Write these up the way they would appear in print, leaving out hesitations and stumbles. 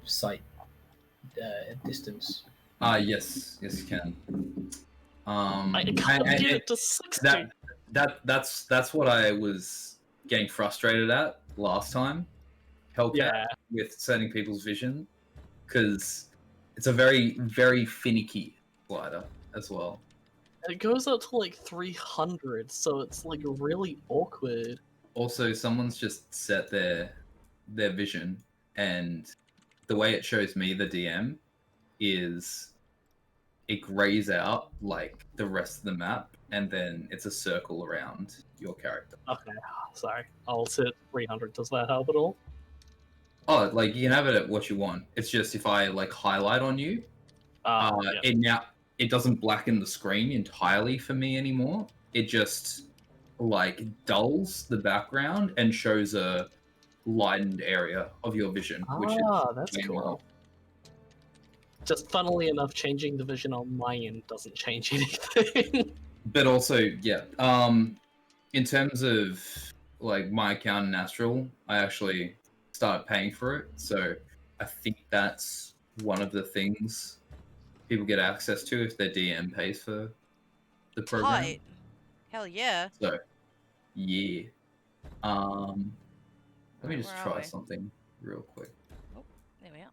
sight distance. Yes, you can. I can't get it to 60. That's what I was getting frustrated at last time. Hellcat with setting people's vision, because it's a very, very finicky slider as well. It goes up to like 300, so it's like really awkward. Also, someone's just set their vision, and the way it shows me, the DM, is it grays out like the rest of the map, and then it's a circle around your character. Okay, sorry. I'll set 300. Does that help at all? Oh, like you can have it at what you want. It's just if I like highlight on you, it doesn't blacken the screen entirely for me anymore. It just like dulls the background and shows a lightened area of your vision, which is that's cool. Well. Just funnily enough, changing the vision on my end doesn't change anything. But also, in terms of like my account in Astral, I actually started paying for it, so I think that's one of the things people get access to if their DM pays for the program. Tight. Hell yeah. So, yeah. Let me just try something real quick. Oh, there we are.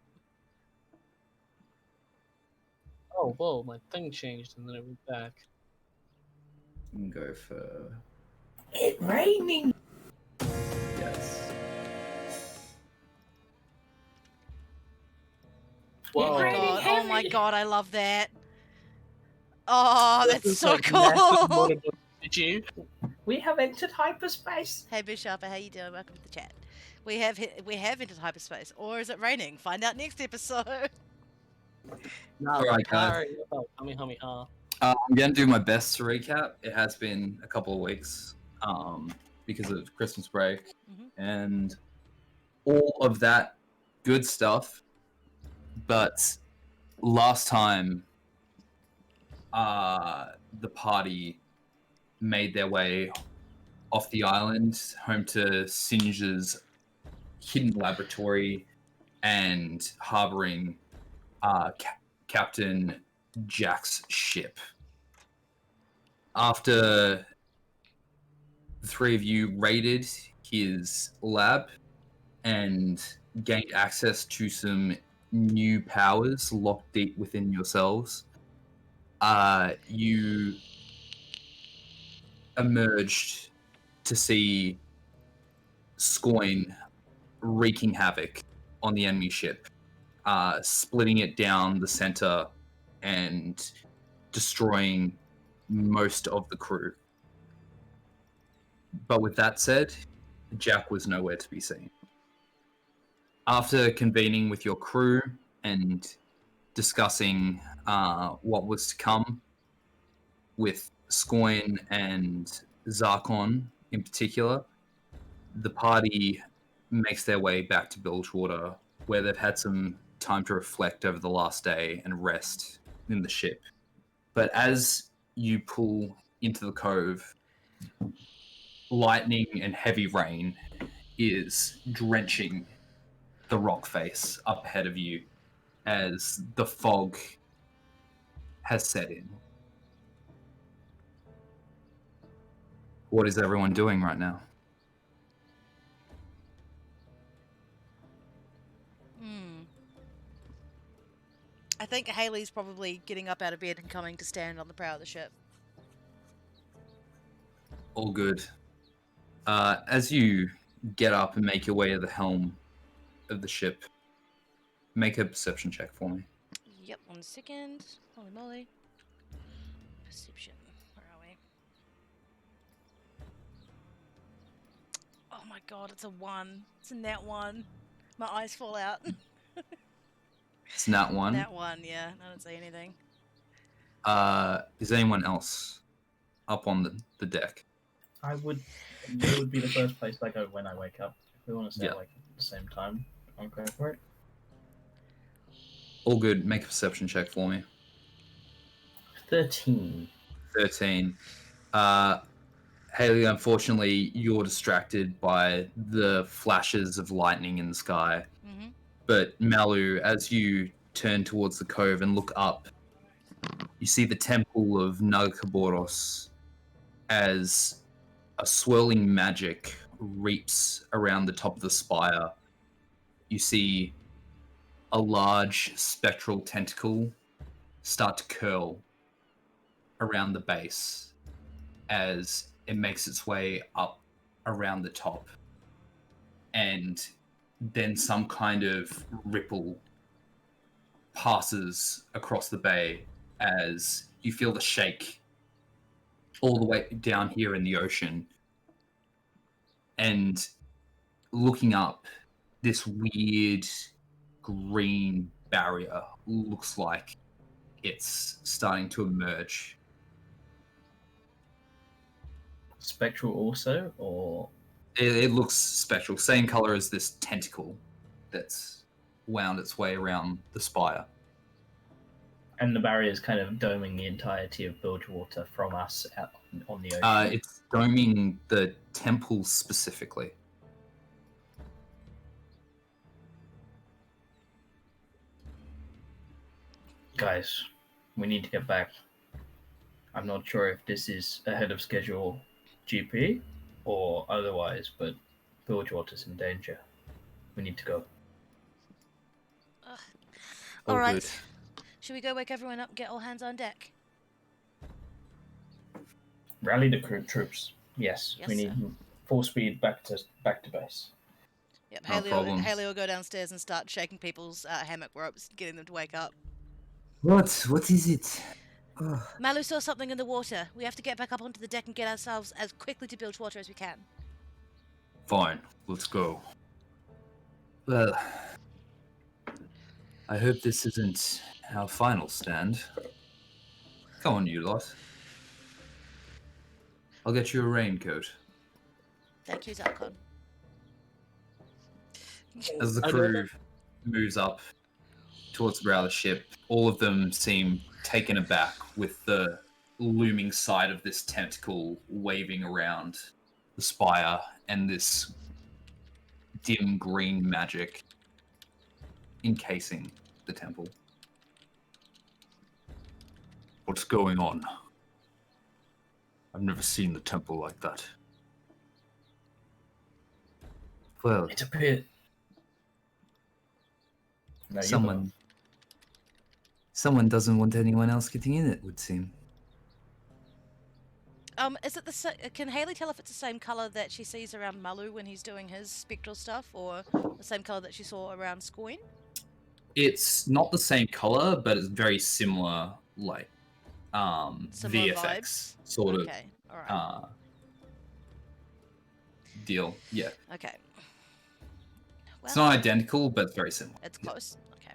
Oh, whoa, my thing changed and then it went back. You can go for... It's raining! Yes. Whoa. Oh my god, I love that. Oh, that's so cool. Did you? We have entered hyperspace. Hey Bishop, how you doing? Welcome to the chat. We have entered hyperspace, or is it raining? Find out next episode. No, Alright, guys. I'm gonna do my best to recap. It has been a couple of weeks because of Christmas break and all of that good stuff. But last time, the party made their way off the island, home to Singe's hidden laboratory and harboring Captain Jack's ship. After the three of you raided his lab and gained access to some new powers locked deep within yourselves, you emerged to see Scoin wreaking havoc on the enemy ship, splitting it down the center and destroying most of the crew. But with that said, Jack was nowhere to be seen. After convening with your crew and discussing what was to come with Scoin and Zarkon in particular, the party makes their way back to Bilgewater, where they've had some time to reflect over the last day and rest in the ship. But as you pull into the cove, lightning and heavy rain is drenching the rock face up ahead of you as the fog has set in. What is everyone doing right now? I think Haley's probably getting up out of bed and coming to stand on the prow of the ship. All good. As you get up and make your way to the helm of the ship, make a perception check for me. Yep, 1 second. Holy moly. Perception. Where are we? Oh my god, it's a 1. It's a nat 1. My eyes fall out. It's nat 1? Nat 1, yeah. I don't say anything. Is anyone else up on the deck? It would be the first place I go when I wake up. If we want to stay awake at the same time, I'll go for it. All good. Make a perception check for me. 13. Haley, unfortunately, you're distracted by the flashes of lightning in the sky. But Malu, as you turn towards the cove and look up, you see the temple of Nagakaboros as a swirling magic reaps around the top of the spire. You see a large spectral tentacle start to curl around the base as it makes its way up around the top. And then some kind of ripple passes across the bay as you feel the shake all the way down here in the ocean. And looking up, this weird green barrier looks like it's starting to emerge. Spectral also, or It looks spectral, same color as this tentacle that's wound its way around the spire. and the barrier is kind of doming the entirety of Bilgewater from us out on the ocean. It's doming the temple specifically. Guys, we need to get back. I'm not sure if this is ahead of schedule GP or otherwise, but Bilgewater's in danger. We need to go. All All right. good. Should we go wake everyone up and get all hands on deck? Rally the troops. Yes, Yes, we need sir. full speed back to base. Yep, No problem. Haley will go downstairs and start shaking people's hammock ropes, getting them to wake up. What is it? Malu saw something in the water. We have to get back up onto the deck and get ourselves as quickly to Bilgewater as we can. Fine, let's go. Well, I hope this isn't our final stand. Come on, you lot. I'll get you a raincoat. Thank you, Zarkon. As the crew moves up towards the bow of the ship, all of them seem taken aback with the looming sight of this tentacle waving around the spire and this dim green magic encasing the temple. What's going on? I've never seen the temple like that. Well, It appeared. No, you someone doesn't want anyone else getting in it, would seem. Is it can Haley tell if it's the same color that she sees around Malu when he's doing his spectral stuff, or the same color that she saw around Scoin? It's not the same color, but it's very similar, like Similar VFX vibes? sort of Okay, alright. deal. Yeah, Okay. it's Well, not identical, but it's very similar. it's close. Okay.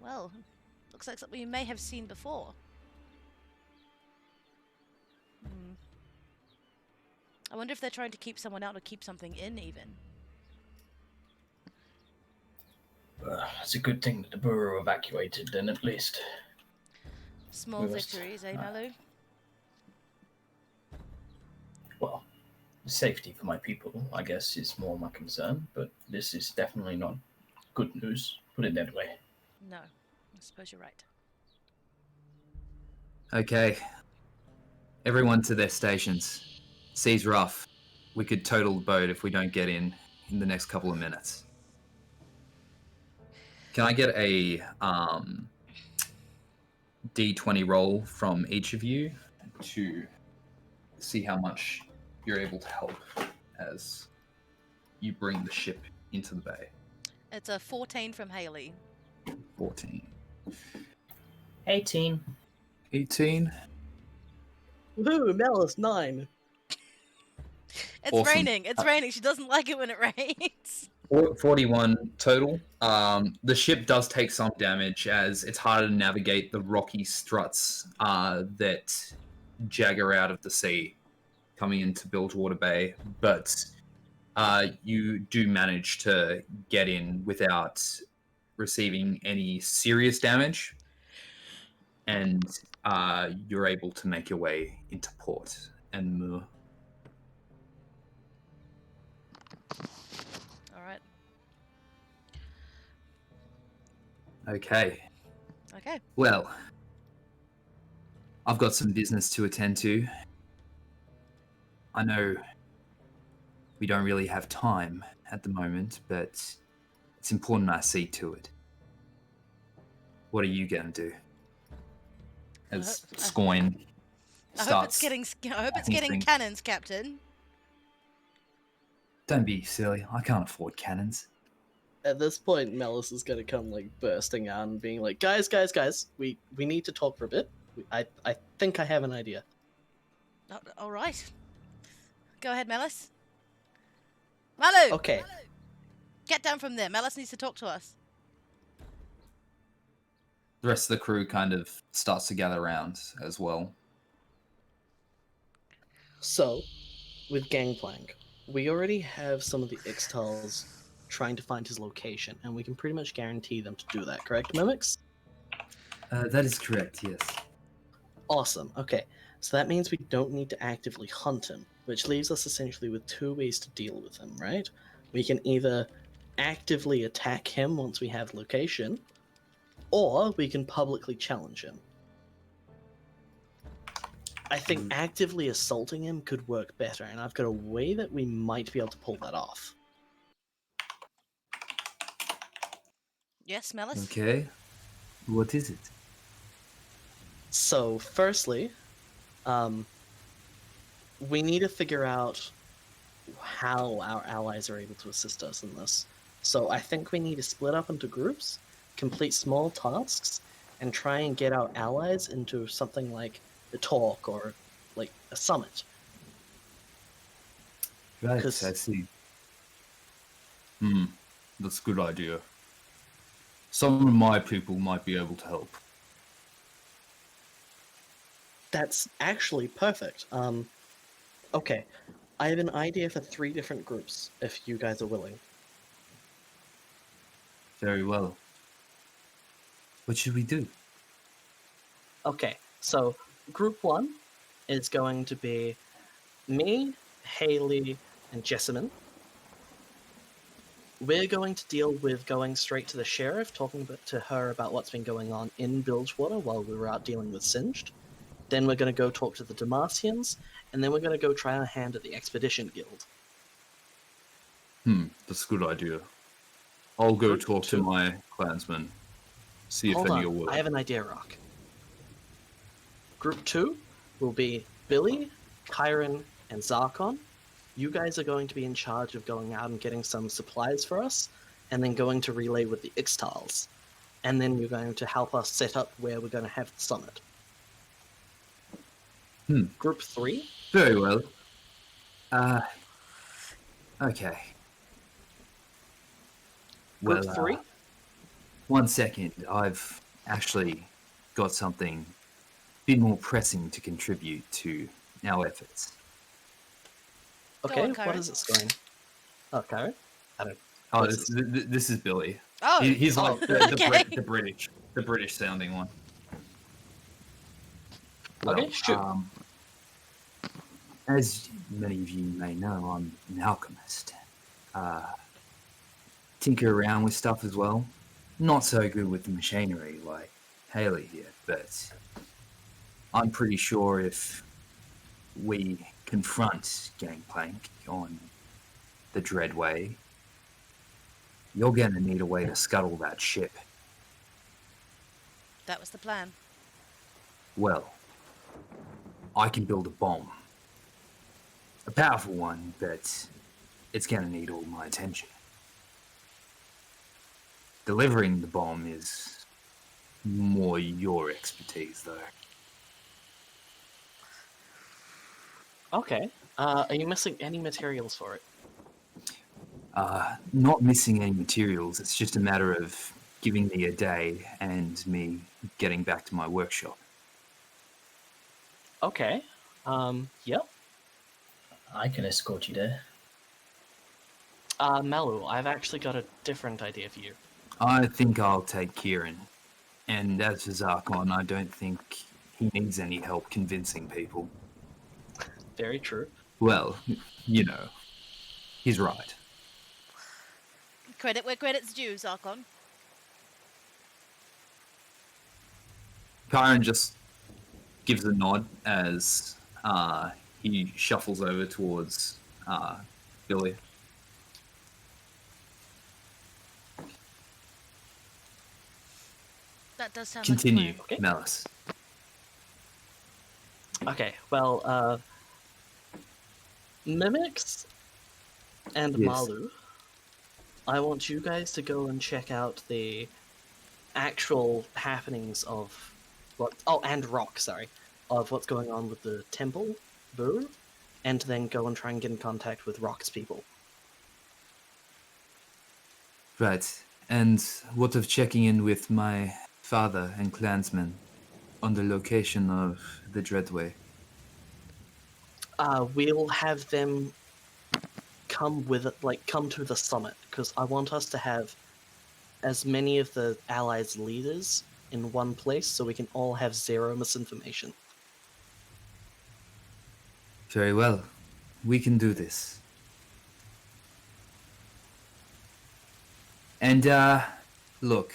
Well, looks like something you may have seen before. I wonder if they're trying to keep someone out or keep something in, even. It's a good thing that the Bureau evacuated, then, at least. Small We must- victories, eh, Malu? Well, safety for my people, I guess, is more my concern, but this is definitely not good news. Put it that way. No, I suppose you're right. Okay, everyone to their stations. Sea's rough. We could total the boat if we don't get in the next couple of minutes. Can I get a D20 roll from each of you to see how much you're able to help as you bring the ship into the bay? It's a 14 from Haley. 14. 18. 18. Woohoo, Malice 9. It's Awesome. raining. It's raining. She doesn't like it when it rains. 41 total. The ship does take some damage as it's harder to navigate the rocky struts that jagger out of the sea coming into Bilgewater Bay, but you do manage to get in without receiving any serious damage, and you're able to make your way into port and moor. All right. Okay. Okay. Well, I've got some business to attend to. I know we don't really have time at the moment, but it's important I see to it. What are you going to do? As Scoin I hope starts... it's getting cannons, Captain. Don't be silly. I can't afford cannons. At this point, Melis is gonna come like bursting out and being like, "Guys, we need to talk for a bit. I think I have an idea." All right. Go ahead, Melis. Malu! Okay. Get down from there. Melis needs to talk to us. The rest of the crew kind of starts to gather around as well. So, with Gangplank, we already have some of the Ixtals trying to find his location, and we can pretty much guarantee them to do that, correct, Mimics? That is correct, yes. Awesome, okay. So that means we don't need to actively hunt him, which leaves us essentially with two ways to deal with him, right? We can either actively attack him once we have location, or we can publicly challenge him. I think actively assaulting him could work better, and I've got a way that we might be able to pull that off. Yes, Melis? Okay. What is it? So, firstly, we need to figure out how our allies are able to assist us in this. So I think we need to split up into groups, complete small tasks, and try and get our allies into something like a talk or like a summit. Right, I 'Cause- see. That's a good idea. Some of my people might be able to help. That's actually perfect. Okay, I have an idea for 3 different groups, if you guys are willing. Very well. What should we do? Okay, so group 1 is going to be me, Haley, and Jessamine. We're going to deal with going straight to the sheriff, talking to her about what's been going on in Bilgewater while we were out dealing with Singed. Then we're going to go talk to the Demacians, and then we're going to go try our hand at the Expedition Guild. That's a good idea. I'll go Group talk to 2. my clansmen. See if Hold any are on, willing. I have an idea, Rock. Group 2 will be Billy, Kyron, and Zarkon. You guys are going to be in charge of going out and getting some supplies for us, and then going to relay with the Ixtals. And then you're going to help us set up where we're going to have the summit. Group 3? Very well. Okay. Group Well, 3? 1 second. I've actually got something a bit more pressing to contribute to our efforts. Okay, on, what Kyron. is it going? Oh, Kyron? I don't. Oh, What's this is Billy. Oh, He's like okay. the British sounding one. Okay, shoot. As many of you may know, I'm an alchemist. Tinker around with stuff as well. Not so good with the machinery like Haley here, but I'm pretty sure if we confront Gangplank on the Dreadway, you're gonna need a way to scuttle that ship. That was the plan. Well, I can build a bomb. A powerful one, but it's gonna need all my attention. Delivering the bomb is more your expertise, though. Okay. Are you missing any materials for it? Not missing any materials, it's just a matter of giving me a day and me getting back to my workshop. Okay. Yep. I can escort you there. Malu, I've actually got a different idea for you. I think I'll take Kieran. And as for Zarkon, I don't think he needs any help convincing people. Very true. Well, you know, he's right. Credit where credit's due, Zarkon. Kyron just gives a nod as he shuffles over towards Billy. That does sound Continue, like a Okay. Malice. Okay, well, Mimics and Yes. Malu, I want you guys to go and check out the actual happenings of what. Oh, and Rock, sorry, of what's going on with the temple, Boo, and then go and try and get in contact with Rock's people. Right. And what of checking in with my father and clansmen on the location of the Dreadway? We'll have them come with it, like come to the summit, because I want us to have as many of the allies' leaders in one place, so we can all have zero misinformation. Very well. We can do this. And, look,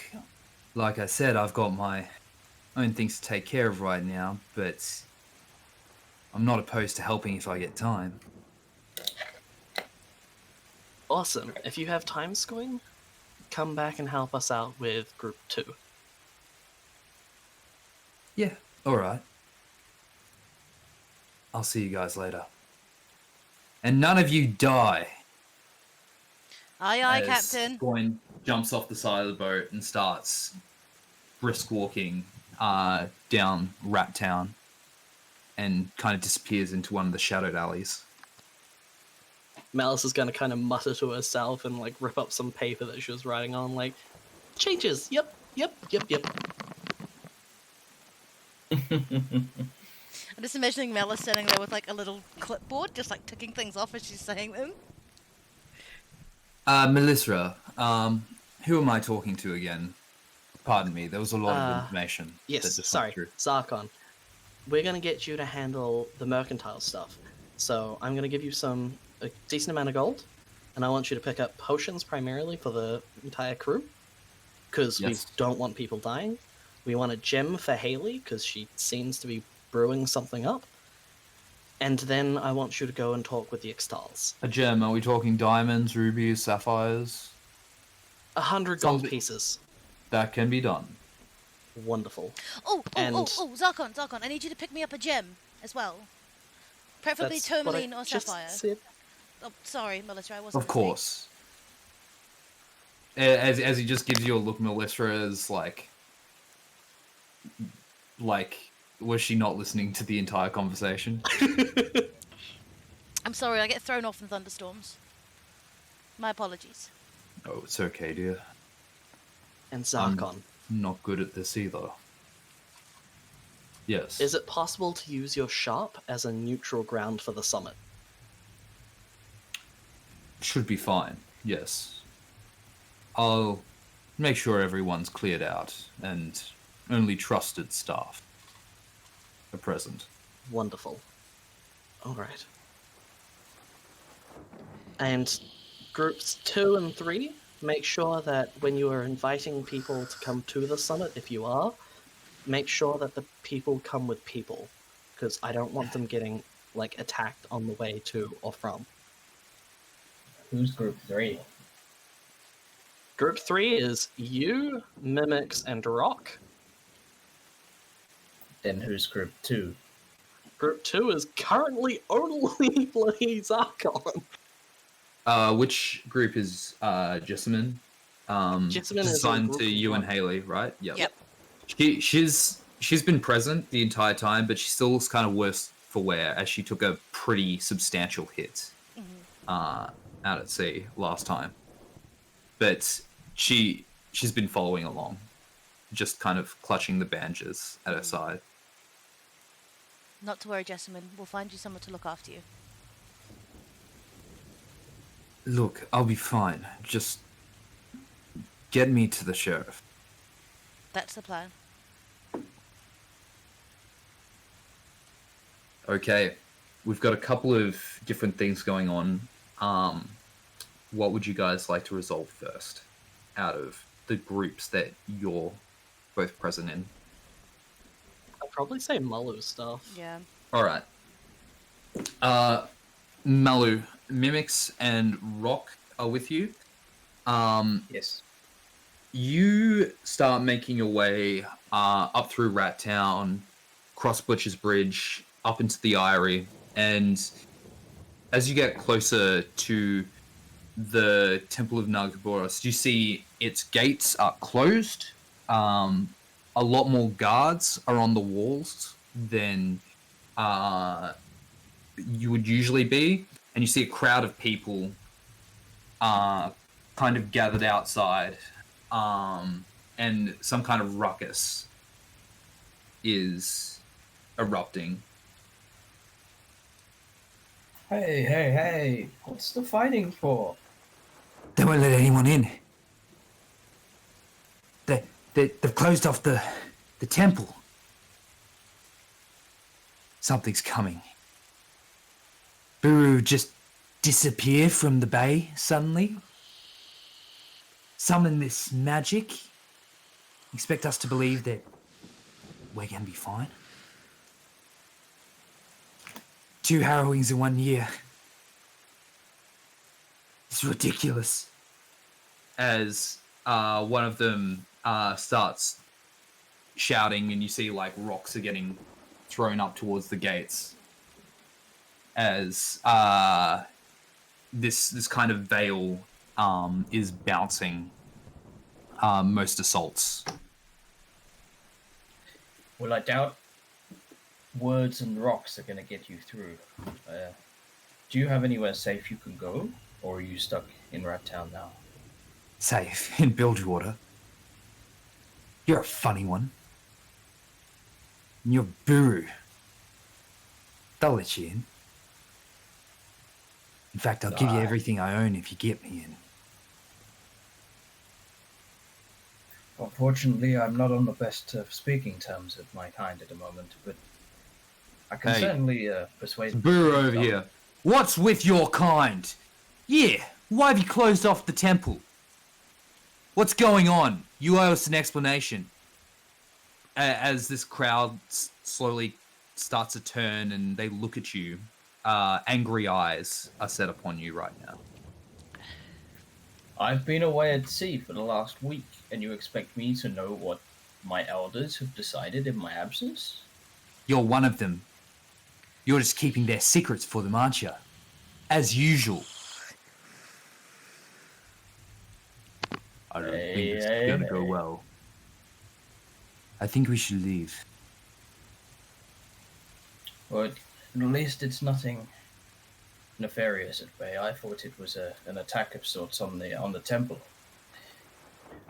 like I said, I've got my own things to take care of right now, but I'm not opposed to helping if I get time. Awesome. If you have time, Scoin, come back and help us out with Group 2. Yeah, alright. I'll see you guys later. And none of you die! Aye, aye, As Captain. Goin jumps off the side of the boat and starts brisk walking down Rat Town and kind of disappears into one of the shadowed alleys. Malice is gonna kind of mutter to herself and like rip up some paper that she was writing on, like, changes. Yep. I'm just imagining Malice sitting there with like a little clipboard, just like ticking things off as she's saying them. Melissa, who am I talking to again? Pardon me, there was a lot of information. that Yes, just sorry, went through. Zarkon. We're gonna get you to handle the mercantile stuff. So I'm gonna give you a decent amount of gold, and I want you to pick up potions primarily for the entire crew, because Yes. we don't want people dying. We want a gem for Haley, because she seems to be brewing something up. And then I want you to go and talk with the Extals. A gem, are we talking diamonds, rubies, sapphires? 100 gold Something- pieces. That can be done. Wonderful. Oh, Zarkon, I need you to pick me up a gem as well. Preferably That's what I tourmaline or just sapphire. said. Oh, sorry, Melissa, I wasn't Of listening. course. As he just gives you a look, Melissa is like, was she not listening to the entire conversation? I'm sorry, I get thrown off in thunderstorms. My apologies. Oh, it's okay, dear. And Zarkon. Not good at this either. Yes. Is it possible to use your sharp as a neutral ground for the summit? Should be fine, yes. I'll make sure everyone's cleared out and only trusted staff are present. Wonderful. Alright. And groups 2 and 3, make sure that when you are inviting people to come to the summit, if you are, make sure that the people come with people, because I don't want them getting like attacked on the way to or from. Who's group 3? Group 3 is you, Mimics, and Rock. Then who's group 2? Group 2 is currently only bloody Zarkon. Which group is Jessamine? Jessamine is in assigned group to you and 1. Haley, right? Yep. She's been present the entire time, but she still looks kind of worse for wear as she took a pretty substantial hit out at sea last time. But she's been following along, just kind of clutching the bandages at her side. Not to worry, Jessamine. We'll find you someone to look after you. Look, I'll be fine. Just get me to the sheriff. That's the plan. Okay, we've got a couple of different things going on. What would you guys like to resolve first out of the groups that you're both present in? probably say Malu stuff. Yeah. All right. Malu, Mimics and Rock are with you. Yes. You start making your way up through Rat Town, cross Butcher's Bridge, up into the Eyrie, and as you get closer to the Temple of Nagboros, you see its gates are closed. A lot more guards are on the walls than you would usually be, and you see a crowd of people kind of gathered outside, and some kind of ruckus is erupting. Hey! What's the fighting for? They won't let anyone in. They've closed off the temple. Something's coming. Buru just disappeared from the bay suddenly. Summon this magic. Expect us to believe that we're gonna be fine. 2 harrowings in 1 year. It's ridiculous. As one of them starts shouting, and you see like rocks are getting thrown up towards the gates as this kind of veil is bouncing most assaults. Well, I doubt words and rocks are going to get you through. Do you have anywhere safe you can go, or are you stuck in Rat Town now? Safe in Bilgewater. You're a funny one. And you're Buru. They'll let you in. In fact, I'll give you everything I own if you get me in. Unfortunately, I'm not on the best of speaking terms with my kind at the moment, but I can certainly persuade Buru over here. What's with your kind? Yeah, why have you closed off the temple? What's going on? You owe us an explanation. As this crowd slowly starts to turn and they look at you, angry eyes are set upon you right now. I've been away at sea for the last week, and you expect me to know what my elders have decided in my absence? You're one of them. You're just keeping their secrets for them, aren't you? As usual. I don't think this is going to go well. I think we should leave. Well, at least it's nothing nefarious at bay. I thought it was an attack of sorts on the temple.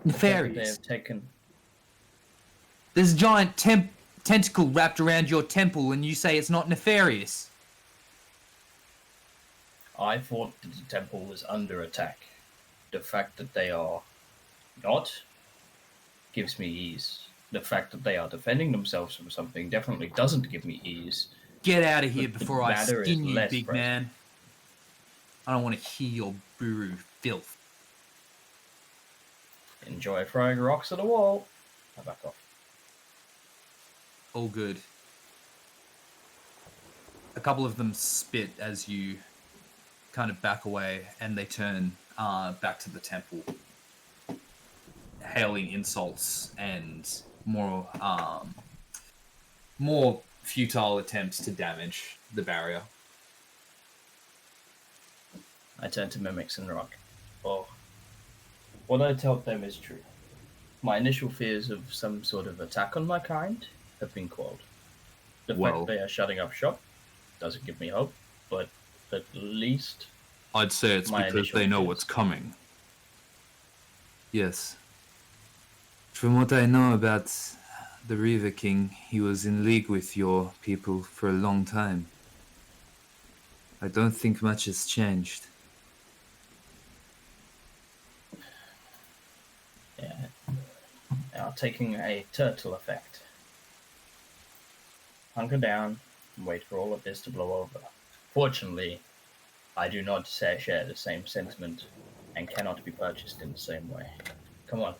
Nefarious? They have taken... There's a giant tentacle wrapped around your temple and you say it's not nefarious. I thought that the temple was under attack. The fact that they are not gives me ease. The fact that they are defending themselves from something definitely doesn't give me ease. Get out of here before I matter is skin you, less big present. man. I don't want to hear your Buru filth. Enjoy throwing rocks at the wall. I back off. All good. A couple of them spit as you kind of back away, and they turn back to the temple, hailing insults and more futile attempts to damage the barrier. I turn to Mimics and Rock. Oh, what I told them is true. My initial fears of some sort of attack on my kind have been quelled. The fact they are shutting up shop doesn't give me hope, but at least I'd say it's my because initial they know fears. what's coming. Yes. From what I know about the River King, he was in league with your people for a long time. I don't think much has changed. Yeah, they are taking a turtle effect. Hunker down and wait for all of this to blow over. Fortunately, I do not share the same sentiment and cannot be purchased in the same way. Come on.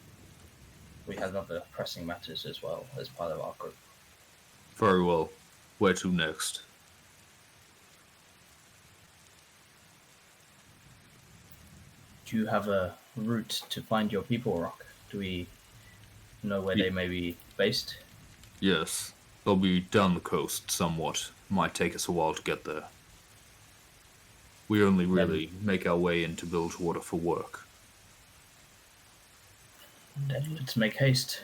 We have other pressing matters as well as part of our group. Very well. Where to next? Do you have a route to find your people, Rock? Do we know where they may be based? Yes, they'll be down the coast somewhat. Might take us a while to get there. We only really make our way into Bilgewater for work. Then let's make haste.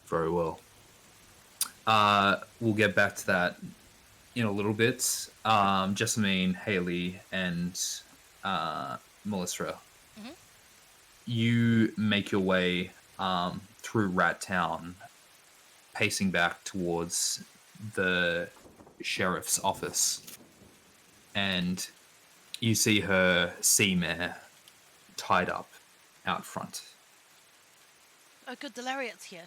Very well. We'll get back to that in a little bit. Jessamine, Haley, and Melissa, you make your way through Rat Town, pacing back towards the sheriff's office. And you see her sea mare tied up out front. Oh, good, the lariat's here.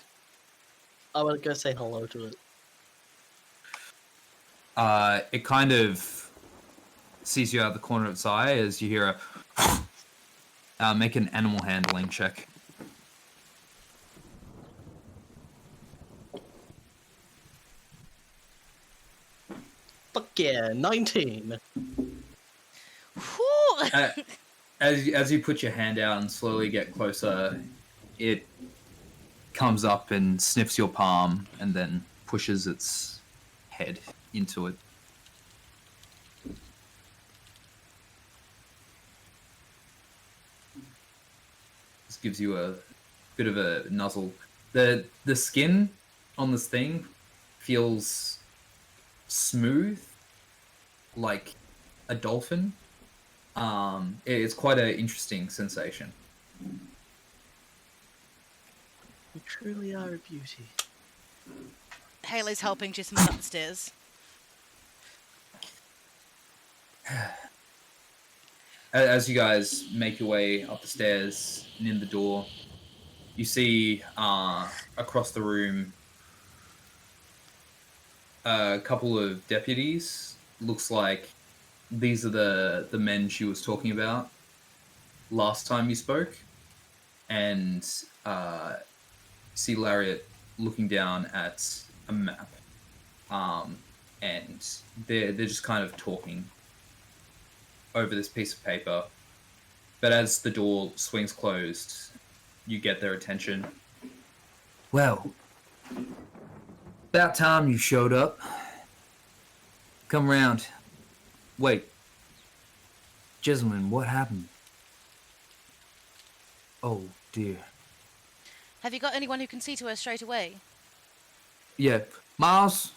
I want to go say hello to it. It kind of sees you out of the corner of its eye as you hear a make an animal handling check. Fuck yeah, 19. Whew. As you put your hand out and slowly get closer, it comes up and sniffs your palm and then pushes its head into it. This gives you a bit of a nuzzle. The skin on this thing feels smooth, like a dolphin. It's quite an interesting sensation. You truly are a beauty. Haley's helping Jessamine up the stairs. As you guys make your way up the stairs and in the door, you see across the room a couple of deputies. Looks like these are the men she was talking about last time you spoke. And see Lariat looking down at a map. And they're just kind of talking over this piece of paper. But as the door swings closed, you get their attention. Well, about time you showed up. Come round. Wait. Jessamine, what happened? Oh, dear. Have you got anyone who can see to her straight away? Yep. Miles,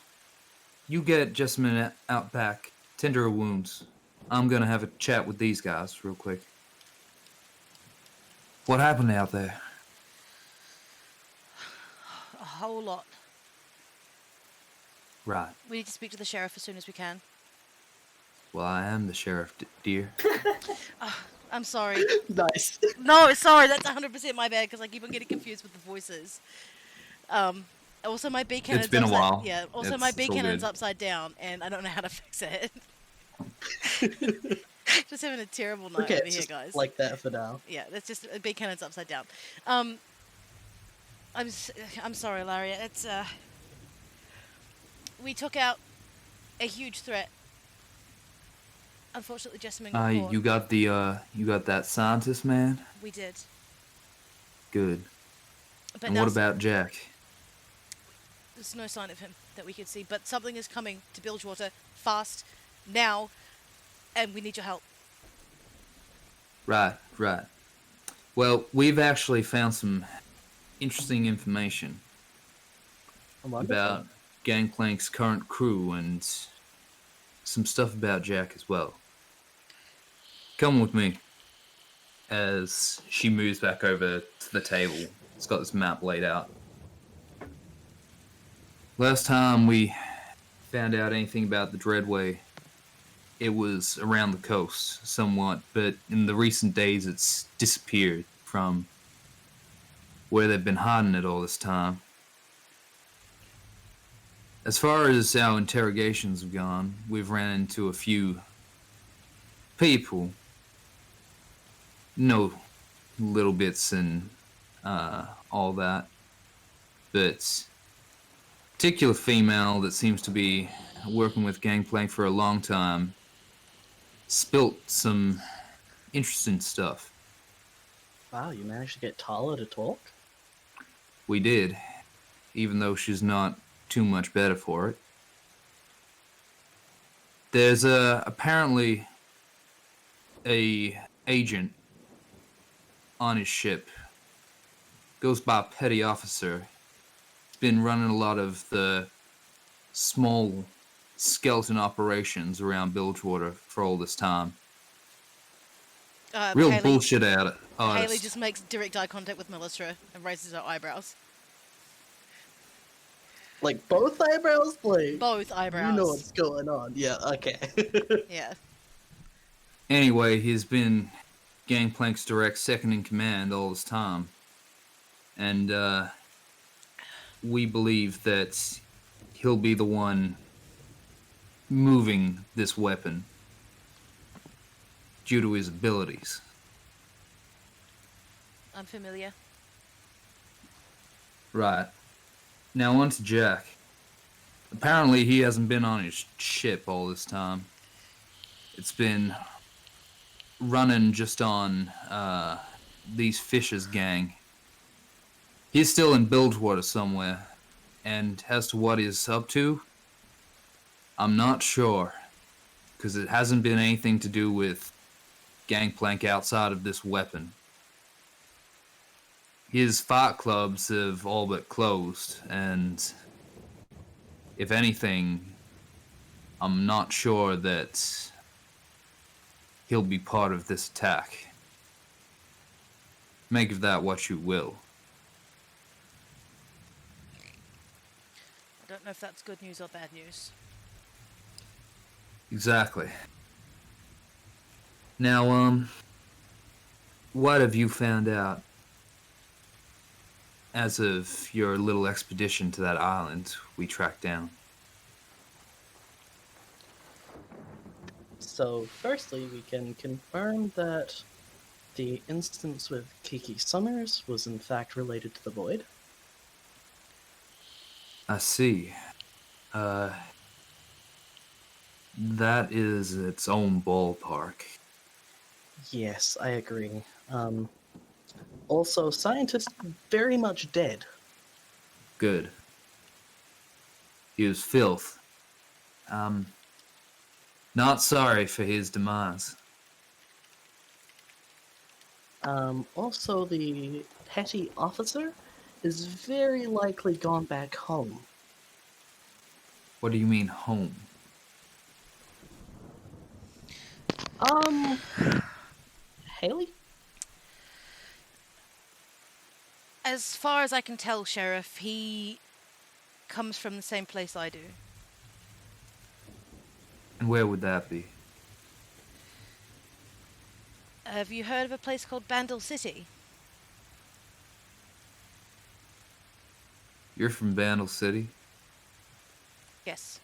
you get Jessamine out back. Tend to her wounds. I'm gonna have a chat with these guys real quick. What happened out there? A whole lot. Right. We need to speak to the sheriff as soon as we can. Well, I am the sheriff, dear. I'm sorry. Nice. No, sorry, that's 100% my bad because I keep on getting confused with the voices. Also, my B cannon's It's been a upside, while. Yeah. Also, my B It's all cannon's good. upside down, and I don't know how to fix it. Just having a terrible night Okay, over it's here, just guys. like that for now. Yeah, that's just a B cannon's upside down. I'm sorry, Larry. It's we took out a huge threat. Unfortunately, Jessamine got caught. You got that scientist man? We did. Good. But And now what about Jack? there's no sign of him that we could see. But something is coming to Bilgewater fast, now, and we need your help. Right. Well, we've actually found some interesting information about Gangplank's current crew and some stuff about Jack as well. Come with me. As she moves back over to the table, it's got this map laid out. Last time we found out anything about the Dreadway, it was around the coast somewhat, but in the recent days it's disappeared from where they've been hiding it all this time. As far as our interrogations have gone, we've ran into a few people. No little bits and all that. But particular female that seems to be working with Gangplank for a long time spilt some interesting stuff. Wow, you managed to get Tala to talk? We did, even though she's not too much better for it. There's apparently a agent on his ship. Goes by petty officer. He's been running a lot of the small skeleton operations around Bilgewater for all this time. Real Haley, bullshit out Haley just makes direct eye contact with Melistra and raises her eyebrows. Like both eyebrows? Like, Both eyebrows. you know what's going on. Yeah, okay. Yeah. Anyway, he's been Gangplank's direct second in command all this time. And we believe that he'll be the one moving this weapon due to his abilities. Unfamiliar. Right. Now on to Jack. Apparently he hasn't been on his ship all this time. It's been running just on these Fishers gang. He's still in Bilgewater somewhere, and as to what he's up to, I'm not sure, because it hasn't been anything to do with Gangplank outside of this weapon. His fight clubs have all but closed, and if anything, I'm not sure that he'll be part of this attack. Make of that what you will. I don't know if that's good news or bad news. Exactly. Now, what have you found out as of your little expedition to that island we tracked down? So, firstly, we can confirm that the instance with Kiki Summers was in fact related to the Void. I see. That is its own ballpark. Yes, I agree. Also, scientist very much dead. Good. He was filth. Not sorry for his demise. Also, the petty officer is very likely gone back home. What do you mean, home? Haley? As far as I can tell, Sheriff, he comes from the same place I do. And where would that be? Have you heard of a place called Bandle City? You're from Bandle City? Yes.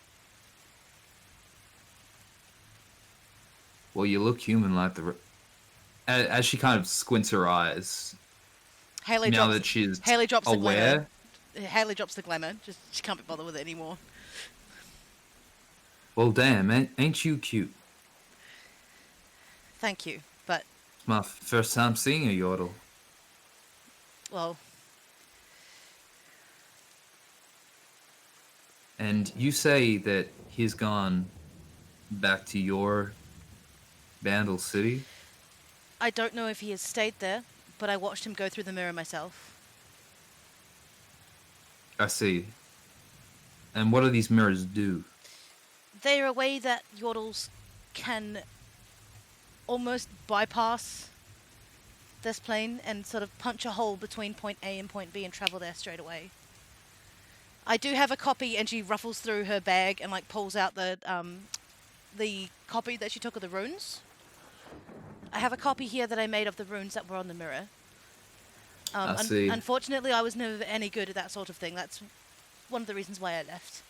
Well, you look human like the... As she kind of squints her eyes, Haley now drops, that she's Haley drops the aware... glamour. Haley drops the glamour. Just she can't be bothered with it anymore. Well, damn, ain't you cute? Thank you, but It's my first time seeing a yodel. well, And you say that he's gone back to your Bandle City? I don't know if he has stayed there, but I watched him go through the mirror myself. I see. And what do these mirrors do? They're a way that yordles can almost bypass this plane and sort of punch a hole between point A and point B and travel there straight away. I do have a copy, and she ruffles through her bag and like pulls out the copy that she took of the runes. I have a copy here that I made of the runes that were on the mirror. I see. Unfortunately, I was never any good at that sort of thing. That's one of the reasons why I left.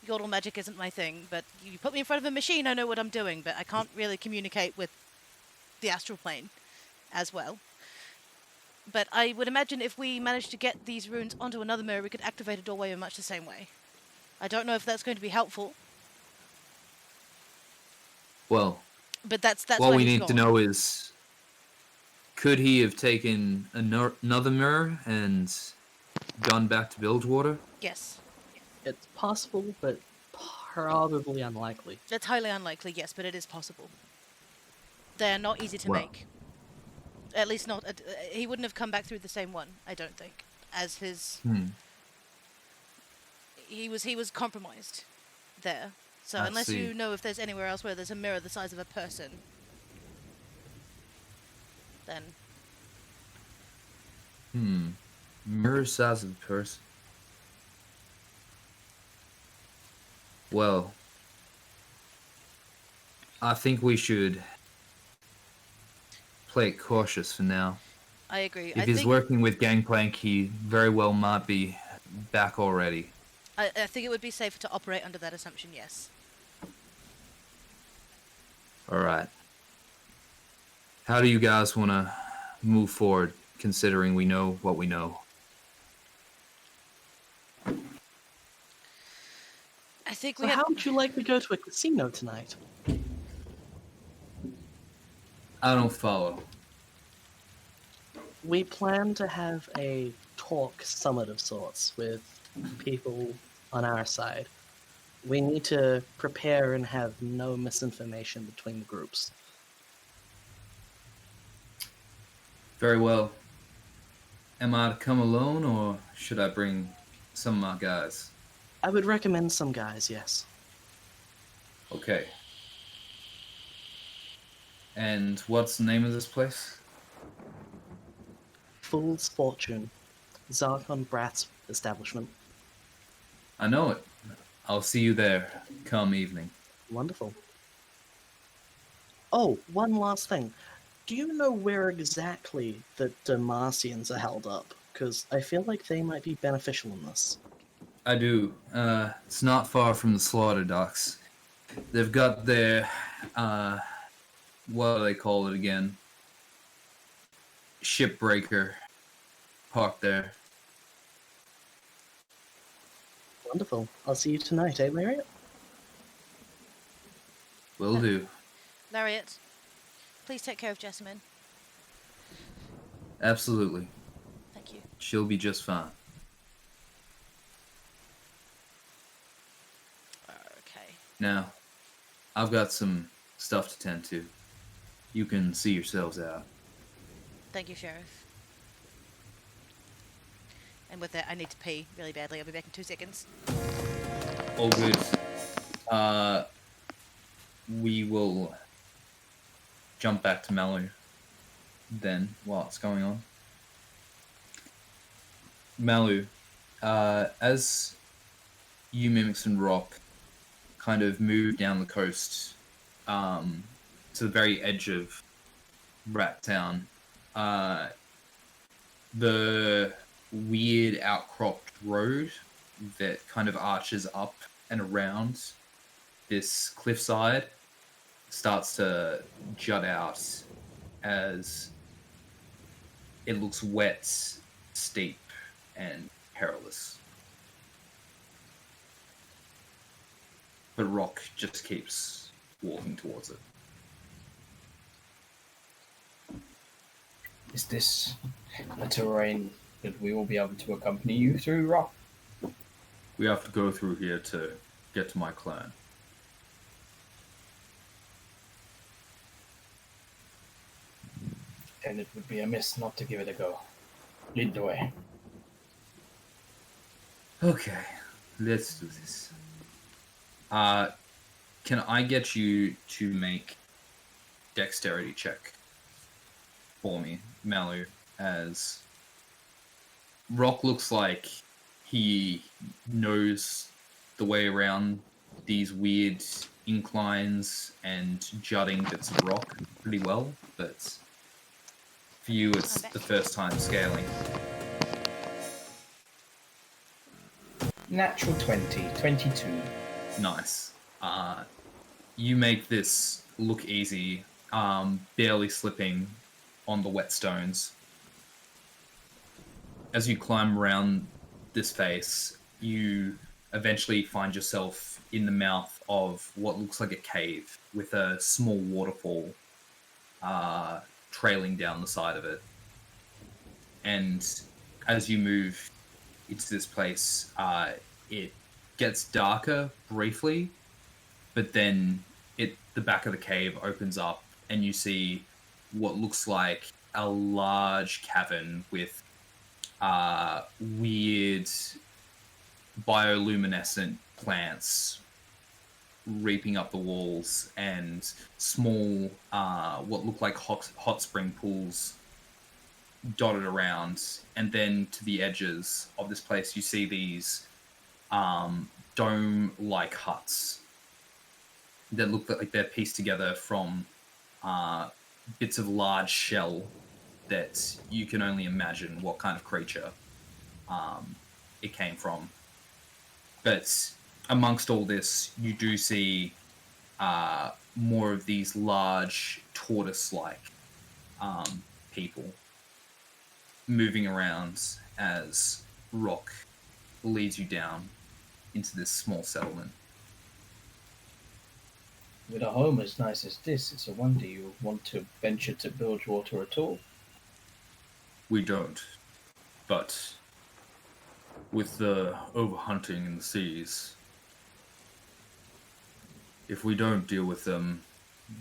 Yordle magic isn't my thing, but you put me in front of a machine, I know what I'm doing, but I can't really communicate with the astral plane as well. But I would imagine if we managed to get these runes onto another mirror, we could activate a doorway in much the same way. I don't know if that's going to be helpful, Well, but that's what where we he's need gone. to know is, could he have taken another mirror and gone back to Bilgewater? Yes. It's possible, but probably unlikely. It's highly unlikely, yes, but it is possible. They're not easy to Well. make. At least not... he wouldn't have come back through the same one, I don't think, as his... He was compromised there. So I unless see. you know if there's anywhere else where there's a mirror the size of a person, then... Mirror size of a person. Well, I think we should play it cautious for now. I agree. If he's think, working with Gangplank, he very well might be back already. I think it would be safer to operate under that assumption, yes. Alright. How do you guys want to move forward, considering we know what we know? I think So we have... how would you like to go to a casino tonight? I don't follow. We plan to have a talk summit of sorts with people on our side. We need to prepare and have no misinformation between the groups. Very well. Am I to come alone, or should I bring some of my guys? I would recommend some guys, yes. Okay. And what's the name of this place? Fool's Fortune. Zarkon Brat's establishment. I know it. I'll see you there come evening. Wonderful. Oh, one last thing. Do you know where exactly the Damarcians are held up? Because I feel like they might be beneficial in this. I do. It's not far from the slaughter docks. They've got their, what do they call it again? Shipbreaker parked there. Wonderful. I'll see you tonight, eh, Lariat? Will do. Lariat, please take care of Jessamine. Absolutely. Thank you. She'll be just fine. Okay. Now, I've got some stuff to tend to. You can see yourselves out. Thank you, Sheriff. And with that, I need to pee really badly. I'll be back in 2 seconds. All good. We will jump back to Malu then while it's going on. Malu, as you, Mimics, and Rock kind of move down the coast to the very edge of Rat Town, the weird outcropped road that kind of arches up and around this cliffside starts to jut out as it looks wet, steep, and perilous. But Rock just keeps walking towards it. Is this a terrain that we will be able to accompany you through, Rock? We have to go through here to get to my clan. Then it would be amiss not to give it a go. Lead the way. Okay, let's do this. Can I get you to make dexterity check for me, Malu, as Rock looks like he knows the way around these weird inclines and jutting bits of rock pretty well, but for you it's the first time scaling. Natural 20, 22. Nice. You make this look easy, barely slipping on the wet stones. As you climb around this face, you eventually find yourself in the mouth of what looks like a cave with a small waterfall trailing down the side of it. And as you move into this place, it gets darker briefly, but then the back of the cave opens up and you see what looks like a large cavern with weird bioluminescent plants reaping up the walls and small what look like hot spring pools dotted around. And then to the edges of this place you see these dome-like huts that look like they're pieced together from bits of large shell that you can only imagine what kind of creature it came from. But amongst all this, you do see more of these large tortoise-like people moving around as rock leads you down into this small settlement. With a home as nice as this, it's a wonder you want to venture to Bilgewater at all. We don't. But with the overhunting in the seas, if we don't deal with them,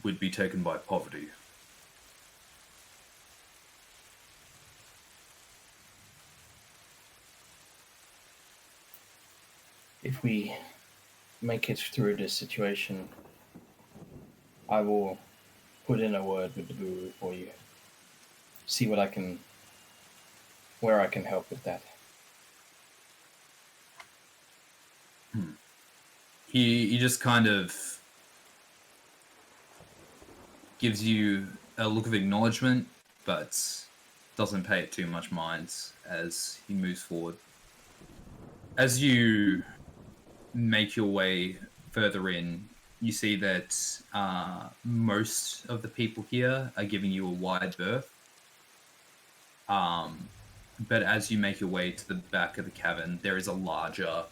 we'd be taken by poverty. If we make it through this situation, I will put in a word with the guru for you. See where I can help with that. He just kind of gives you a look of acknowledgement, but doesn't pay it too much mind as he moves forward. As you make your way further in, you see that most of the people here are giving you a wide berth. But as you make your way to the back of the cavern, there is a larger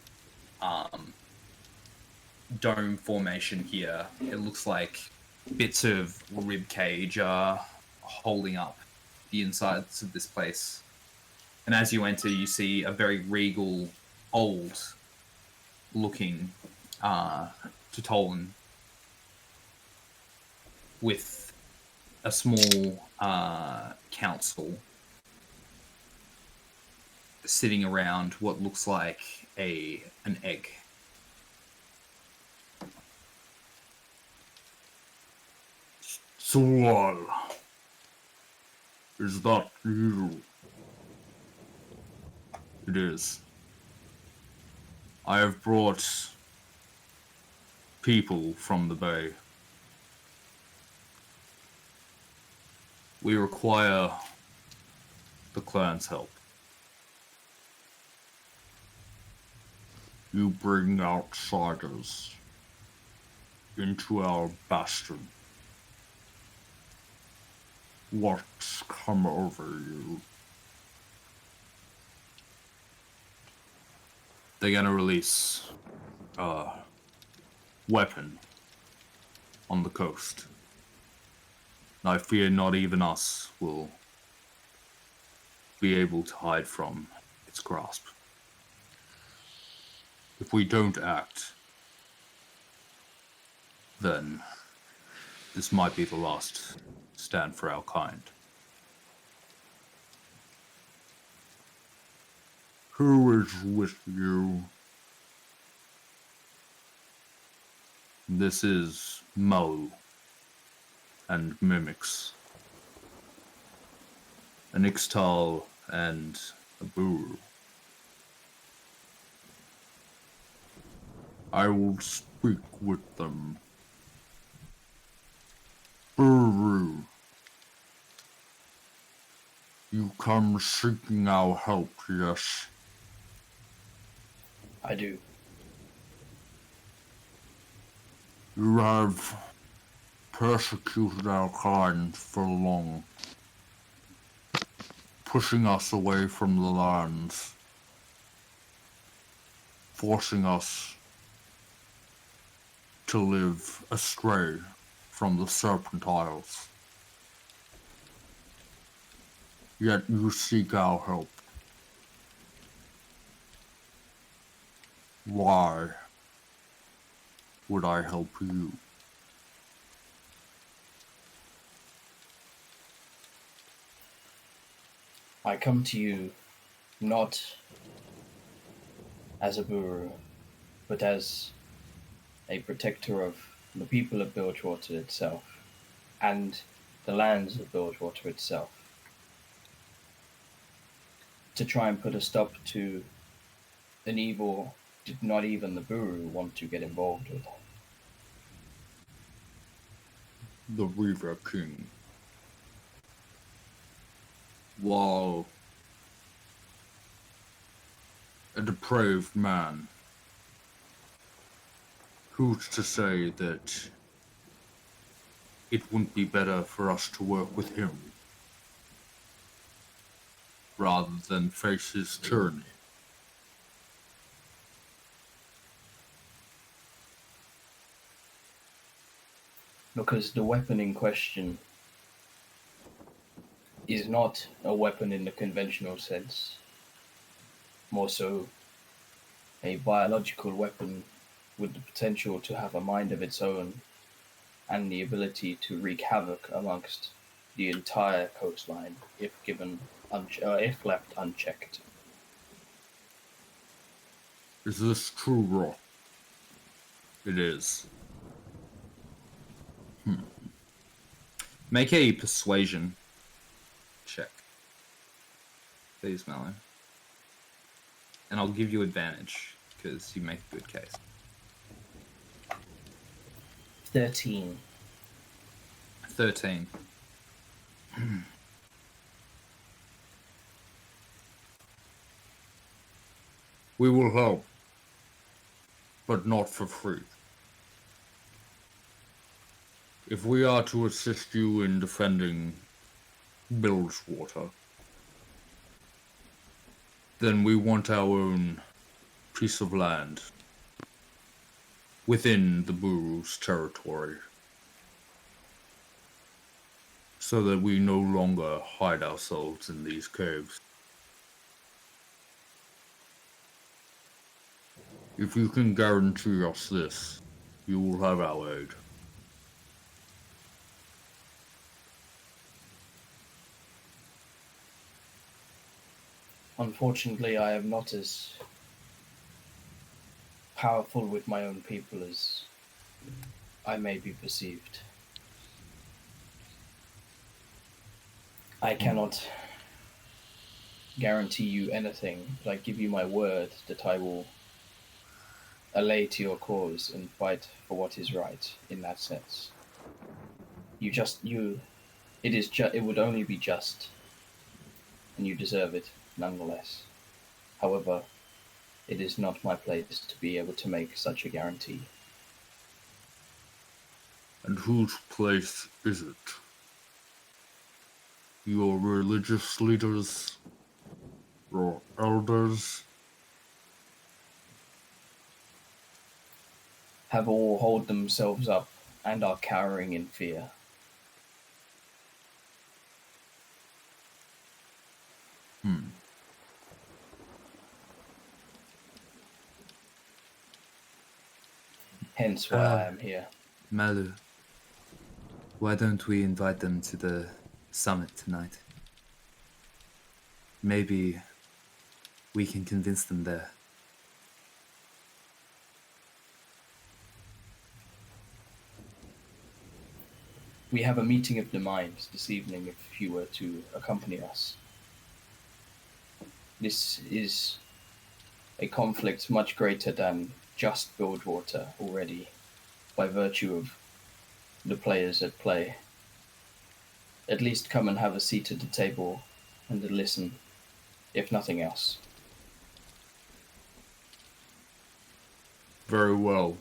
dome formation here. It looks like bits of rib cage are holding up the insides of this place. And as you enter, you see a very regal, old-looking Tatolan with a small council sitting around what looks like an egg. Sual, is that you? It is. I have brought people from the bay. We require the clan's help. You bring outsiders into our bastion. What's come over you? They're gonna release a weapon on the coast. And I fear not even us will be able to hide from its grasp. If we don't act, then this might be the last stand for our kind. Who is with you? This is Mo and Mimics. An Ixtal and a Buru. I will speak with them. Buru. You come seeking our help, yes? I do. You have persecuted our kind for long, pushing us away from the lands. forcing us to live astray from the Serpent Isles. Yet you seek our help. Why would I help you? I come to you not as a Buru, but as a protector of the people of Bilgewater itself, and the lands of Bilgewater itself, to try and put a stop to an evil that not even the Buru want to get involved with. The Reaver King. While a depraved man, who's to say that it wouldn't be better for us to work with him rather than face his tyranny? Because the weapon in question is not a weapon in the conventional sense, more so a biological weapon with the potential to have a mind of its own and the ability to wreak havoc amongst the entire coastline if if left unchecked. Is this true, Rock? It is. Make a persuasion check, please, Mallow. And I'll give you advantage because you make a good case. 13. 13. We will help, but not for free. If we are to assist you in defending Bilgewater, then we want our own piece of land within the Buru's territory, so that we no longer hide ourselves in these caves. If you can guarantee us this, you will have our aid. Unfortunately, I am not as powerful with my own people as I may be perceived. I cannot guarantee you anything, but I give you my word that I will allay to your cause and fight for what is right in that sense. It would only be just, and you deserve it nonetheless. However, it is not my place to be able to make such a guarantee. And whose place is it? Your religious leaders? Your elders? Have all hold themselves up and are cowering in fear. Hence why I am here. Malu, why don't we invite them to the summit tonight? Maybe we can convince them there. We have a meeting of the minds this evening if you were to accompany us. This is a conflict much greater than just Bilgewater already, by virtue of the players at play. At least come and have a seat at the table and to listen, if nothing else. Very well.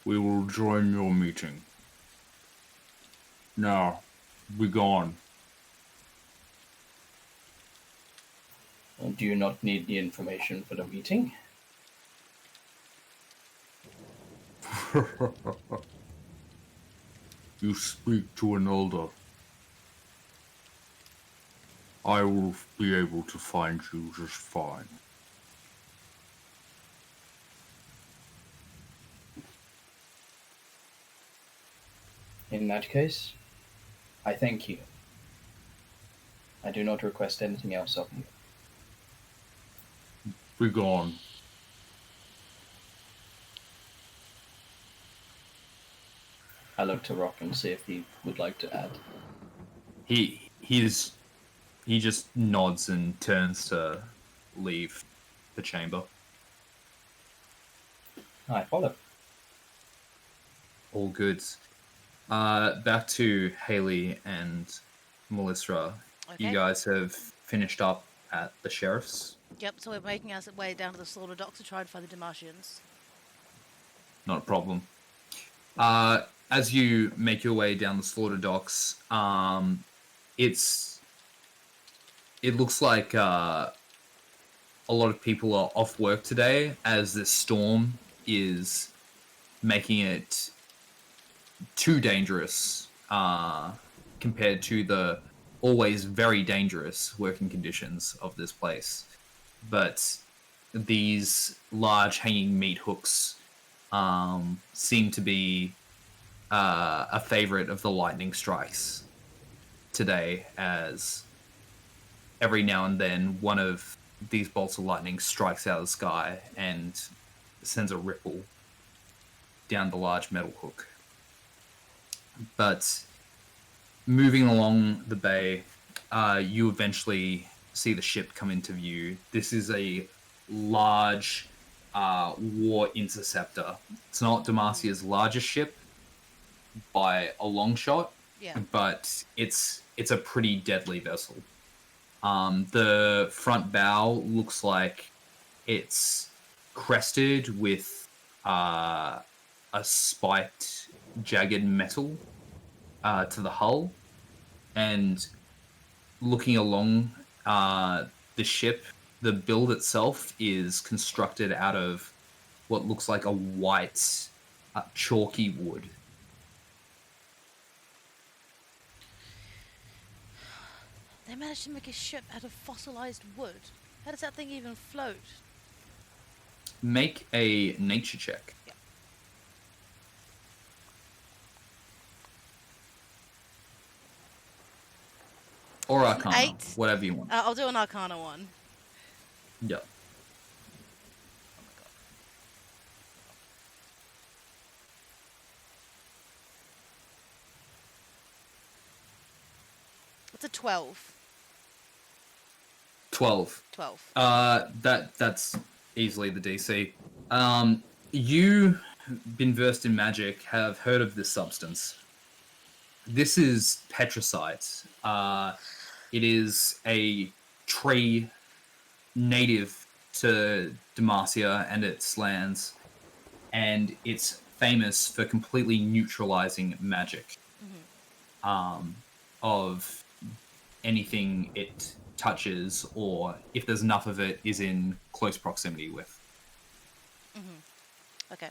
We will join your meeting. Now, be gone. Do you not need the information for the meeting? You speak to an elder. I will be able to find you just fine. In that case, I thank you. I do not request anything else of you. Be gone. I look to Rock and see if he would like to add. He just nods and turns to leave the chamber. I follow. All good. Back to Haley and Melissa. Okay. You guys have finished up at the sheriff's. Yep, so we're making our way down to the slaughter docks to try and find the Damartians. Not a problem. As you make your way down the slaughter docks, it looks like a lot of people are off work today, as this storm is making it too dangerous compared to the always very dangerous working conditions of this place. But these large hanging meat hooks seem to be a favorite of the lightning strikes today, as every now and then one of these bolts of lightning strikes out of the sky and sends a ripple down the large metal hook. But moving along the bay, you eventually see the ship come into view. This is a large war interceptor. It's not Demacia's largest ship by a long shot, Yeah. but it's a pretty deadly vessel. The front bow looks like it's crested with a spiked, jagged metal to the hull, and looking along the ship, the build itself is constructed out of what looks like a white, chalky wood. They managed to make a ship out of fossilized wood. How does that thing even float? Make a nature check. Yeah. Or Arcana, 8. whatever you want. I'll do an Arcana one. Yeah. It's a 12. 12. 12. That's easily the DC. You, been versed in magic, have heard of this substance. This is Petricite. It is a tree native to Demacia and its lands, and it's famous for completely neutralizing magic of anything it touches, or if there's enough of it, is in close proximity with. Okay.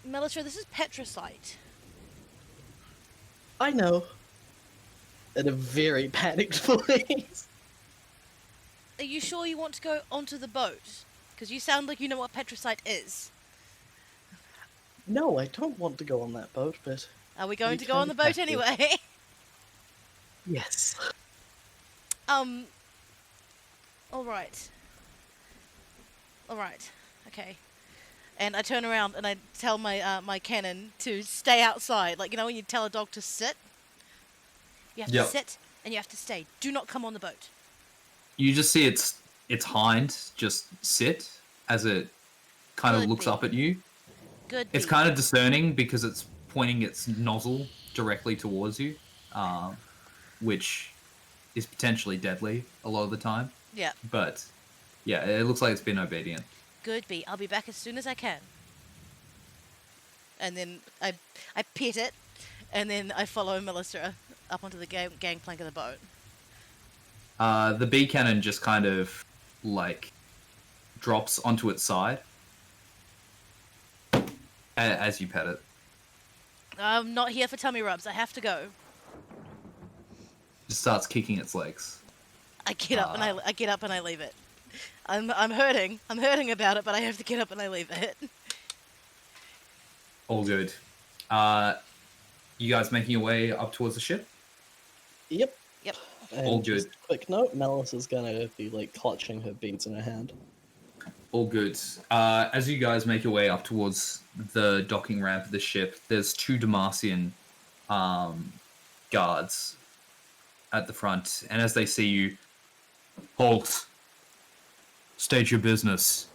Melissa, this is Petricite. I know. In a very panicked voice. Are you sure you want to go onto the boat? Because you sound like you know what Petricite is. No, I don't want to go on that boat, but Are we going You to go on the kind boat of have to. anyway? yes. All right. Okay. And I turn around and I tell my my cannon to stay outside. Like, you know when you tell a dog to sit? You have Yep. to sit and you have to stay. Do not come on the boat. You just see its hind just sit as it kind of Could looks be. up at you. Good. It's kind of discerning because it's pointing its nozzle directly towards you, which is potentially deadly a lot of the time. Yeah. But yeah, it looks like it's been obedient. Good bee. I'll be back as soon as I can. And then I pet it, and then I follow Melissa up onto the gangplank of the boat. The bee cannon just kind of like drops onto its side as you pet it. I'm not here for tummy rubs. I have to go. Just starts kicking its legs. I get up and I get up and I leave it. I'm hurting. I'm hurting about it, but I have to get up and I leave it. All good. You guys making your way up towards the ship? Yep. Yep. And All good. just a quick note, Malice is gonna be like clutching her beads in her hand. All good. As you guys make your way up towards the docking ramp of the ship, there's 2 Demacian guards at the front, and as they see you, Halt. State your business.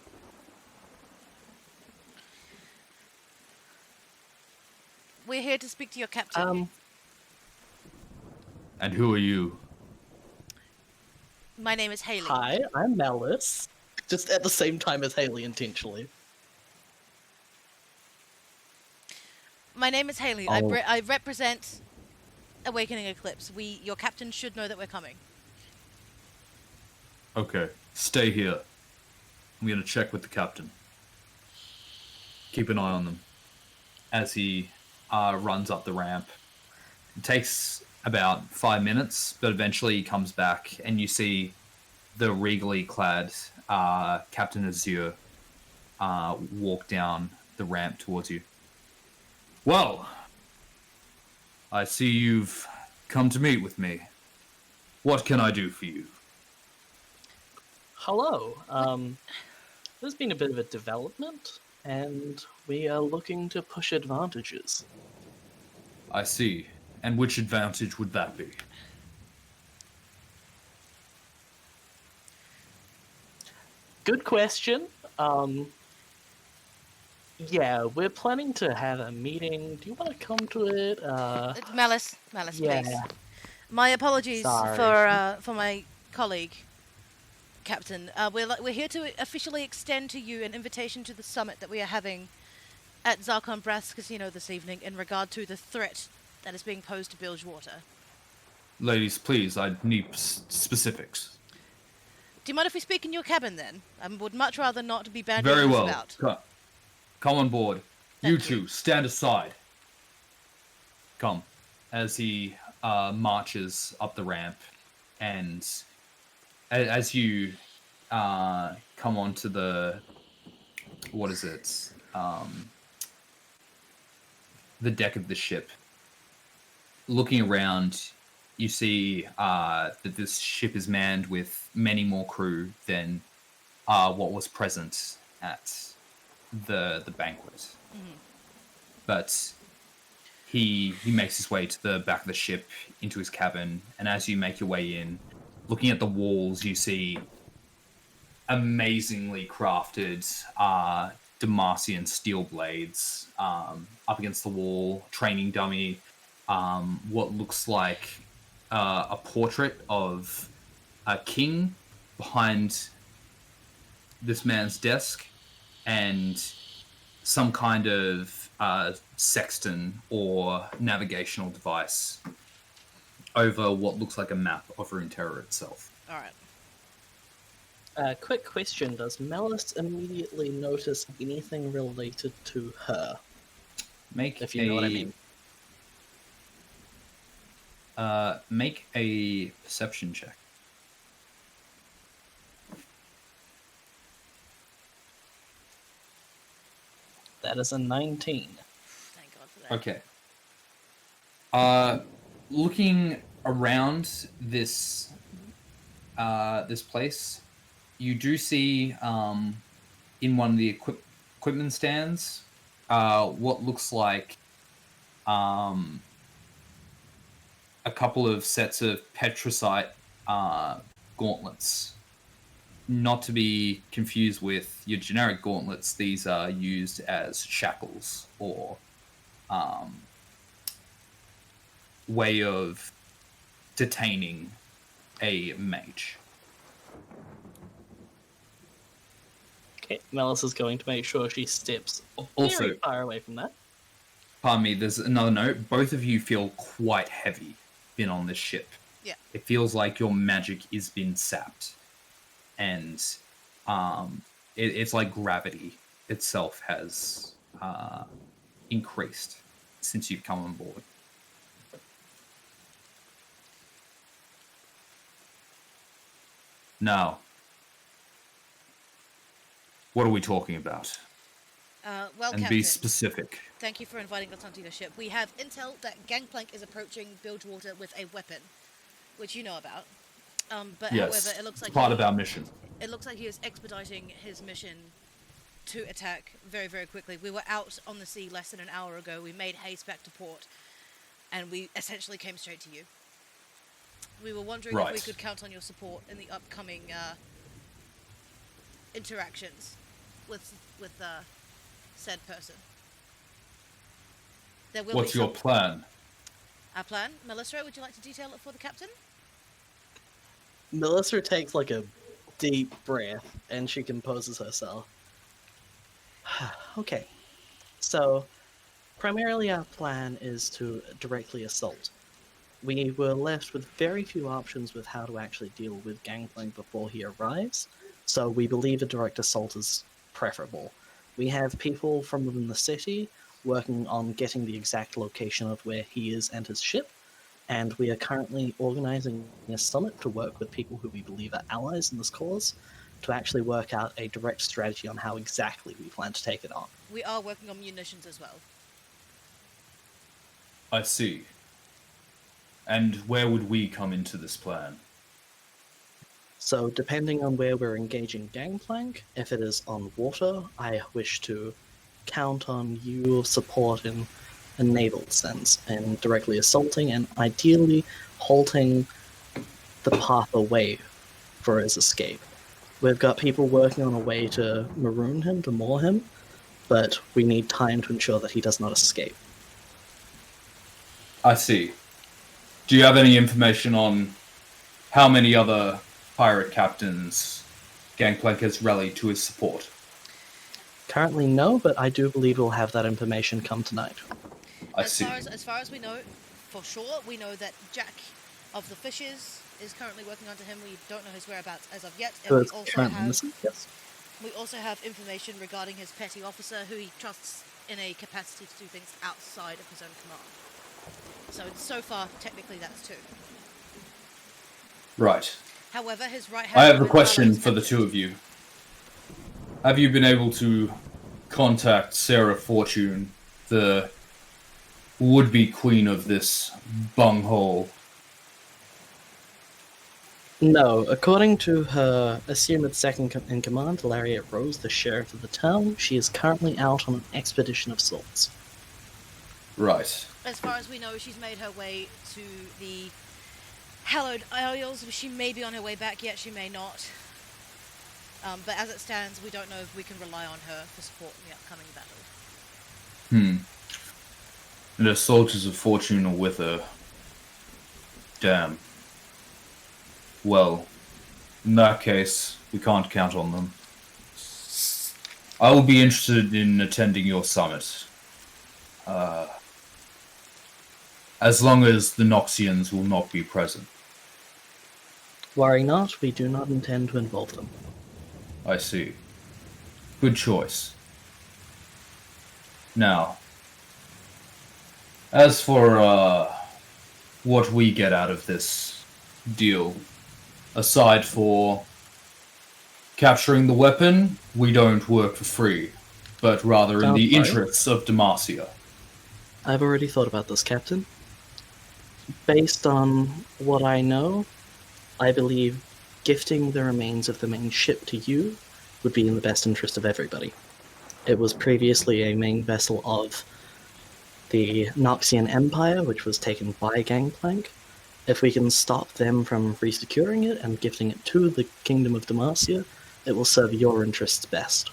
We're here to speak to your captain. And who are you? My name is Haley. Hi, I'm Malice. Just at the same time as Haley, intentionally. My name is Haley. I represent Awakening Eclipse. Your captain should know that we're coming. Okay, stay here. I'm gonna check with the captain. Keep an eye on them. as he runs up the ramp. It takes about 5 minutes, but eventually he comes back, and you see the regally clad Captain Azure walk down the ramp towards you. Well, I see you've come to meet with me. What can I do for you? Hello. There's been a bit of a development, and we are looking to push advantages. I see. And which advantage would that be? Good question. Yeah, we're planning to have a meeting. Do you want to come to it? Malice, Yeah. please. My apologies Sorry. for my colleague, Captain. We're here to officially extend to you an invitation to the summit that we are having at Zarkon Brass Casino this evening in regard to the threat that is being posed to Bilgewater. Ladies, please, I need specifics. Do you mind if we speak in your cabin then? I would much rather not be bandying Very this well. about. Come on board. Thank You two, stand aside. Come. As he marches up the ramp, and as you come onto the, what is it? The deck of the ship. Looking around, you see that this ship is manned with many more crew than what was present at the banquet. Mm-hmm. But he makes his way to the back of the ship into his cabin, and as you make your way in, looking at the walls, you see amazingly crafted Demacian steel blades up against the wall, training dummy, what looks like a portrait of a king behind this man's desk, and some kind of sextant or navigational device over what looks like a map of Runeterra itself. All right. Quick question: does Malice immediately notice anything related to her? Make If you know what I mean. Make a perception check. That is a 19. Thank God for that. Okay. Looking around this this place, you do see in one of the equipment stands what looks like a couple of sets of Petricite gauntlets. Not to be confused with your generic gauntlets, these are used as shackles or way of detaining a mage. Okay, Malice is going to make sure she steps Also, very far away from that. pardon me, there's another note. Both of you feel quite heavy being on this ship. Yeah. It feels like your magic is being sapped. And it's like gravity itself has increased since you've come on board. Now, what are we talking about? Well, And Captain, be specific. thank you for inviting us onto your ship. We have intel that Gangplank is approaching Bilgewater with a weapon, which you know about. But Yes, however, it looks like part of our mission. It looks like he is expediting his mission to attack very, very quickly. We were out on the sea less than an hour ago. We made haste back to port, and we essentially came straight to you. We were wondering if we could count on your support in the upcoming interactions with said person. There will What's be your plan? Our plan? Melissa, would you like to detail it for the captain? Melissa takes like a deep breath and she composes herself. Okay, so primarily our plan is to directly assault. We were left with very few options with how to actually deal with Gangplank before he arrives, so we believe a direct assault is preferable. We have people from within the city working on getting the exact location of where he is and his ship, and we are currently organizing a summit to work with people who we believe are allies in this cause to actually work out a direct strategy on how exactly we plan to take it on. We are working on munitions as well. I see. And where would we come into this plan? So depending on where we're engaging Gangplank, if it is on water, I wish to count on your support in a naval sense, and directly assaulting and ideally halting the path away for his escape. We've got people working on a way to maroon him, to moor him, but we need time to ensure that he does not escape. I see. Do you have any information on how many other pirate captains Gangplank has rallied to his support? Currently no, but I do believe we'll have that information come tonight. As far as we know, for sure, we know that Jack of the Fishes is currently working under him. We don't know his whereabouts as of yet. And we also have information regarding his petty officer, who he trusts in a capacity to do things outside of his own command. So far, technically, that's two. Right. However, his right hand... I have a question for the two of you. Have you been able to contact Sarah Fortune, the would-be queen of this bunghole? No, according to her assumed second-in-command, Lariat Rose, the sheriff of the town, she is currently out on an expedition of sorts. Right. As far as we know, she's made her way to the Hallowed Isles. She may be on her way back yet, she may not. But as it stands, we don't know if we can rely on her for support in the upcoming battle. And the soldiers of fortune are with her. Damn. Well, in that case, we can't count on them. I will be interested in attending your summit. As long as the Noxians will not be present. Worry not, we do not intend to involve them. I see. Good choice. Now, as for what we get out of this deal, aside for capturing the weapon, we don't work for free, but rather in the interests of Demacia. I've already thought about this, Captain. Based on what I know, I believe gifting the remains of the main ship to you would be in the best interest of everybody. It was previously a main vessel of the Noxian Empire, which was taken by Gangplank. If we can stop them from resecuring it and gifting it to the Kingdom of Demacia, it will serve your interests best.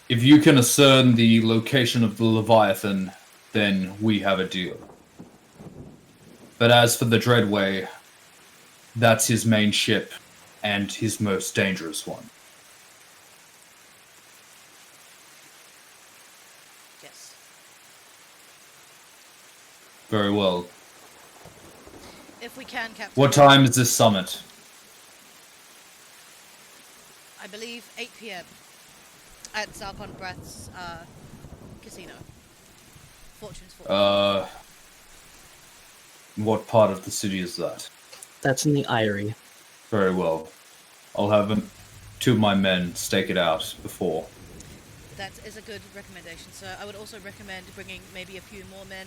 If you can discern the location of the Leviathan, then we have a deal. But as for the Dreadway, that's his main ship, and his most dangerous one. Yes. Very well. If we can, Captain... What time is this summit? I believe 8 p.m. at Zarkon Breath's casino. Fortune's Fortune. What part of the city is that? That's in the Eyrie. Very well. I'll have two of my men stake it out before. That is a good recommendation, sir. I would also recommend bringing maybe a few more men,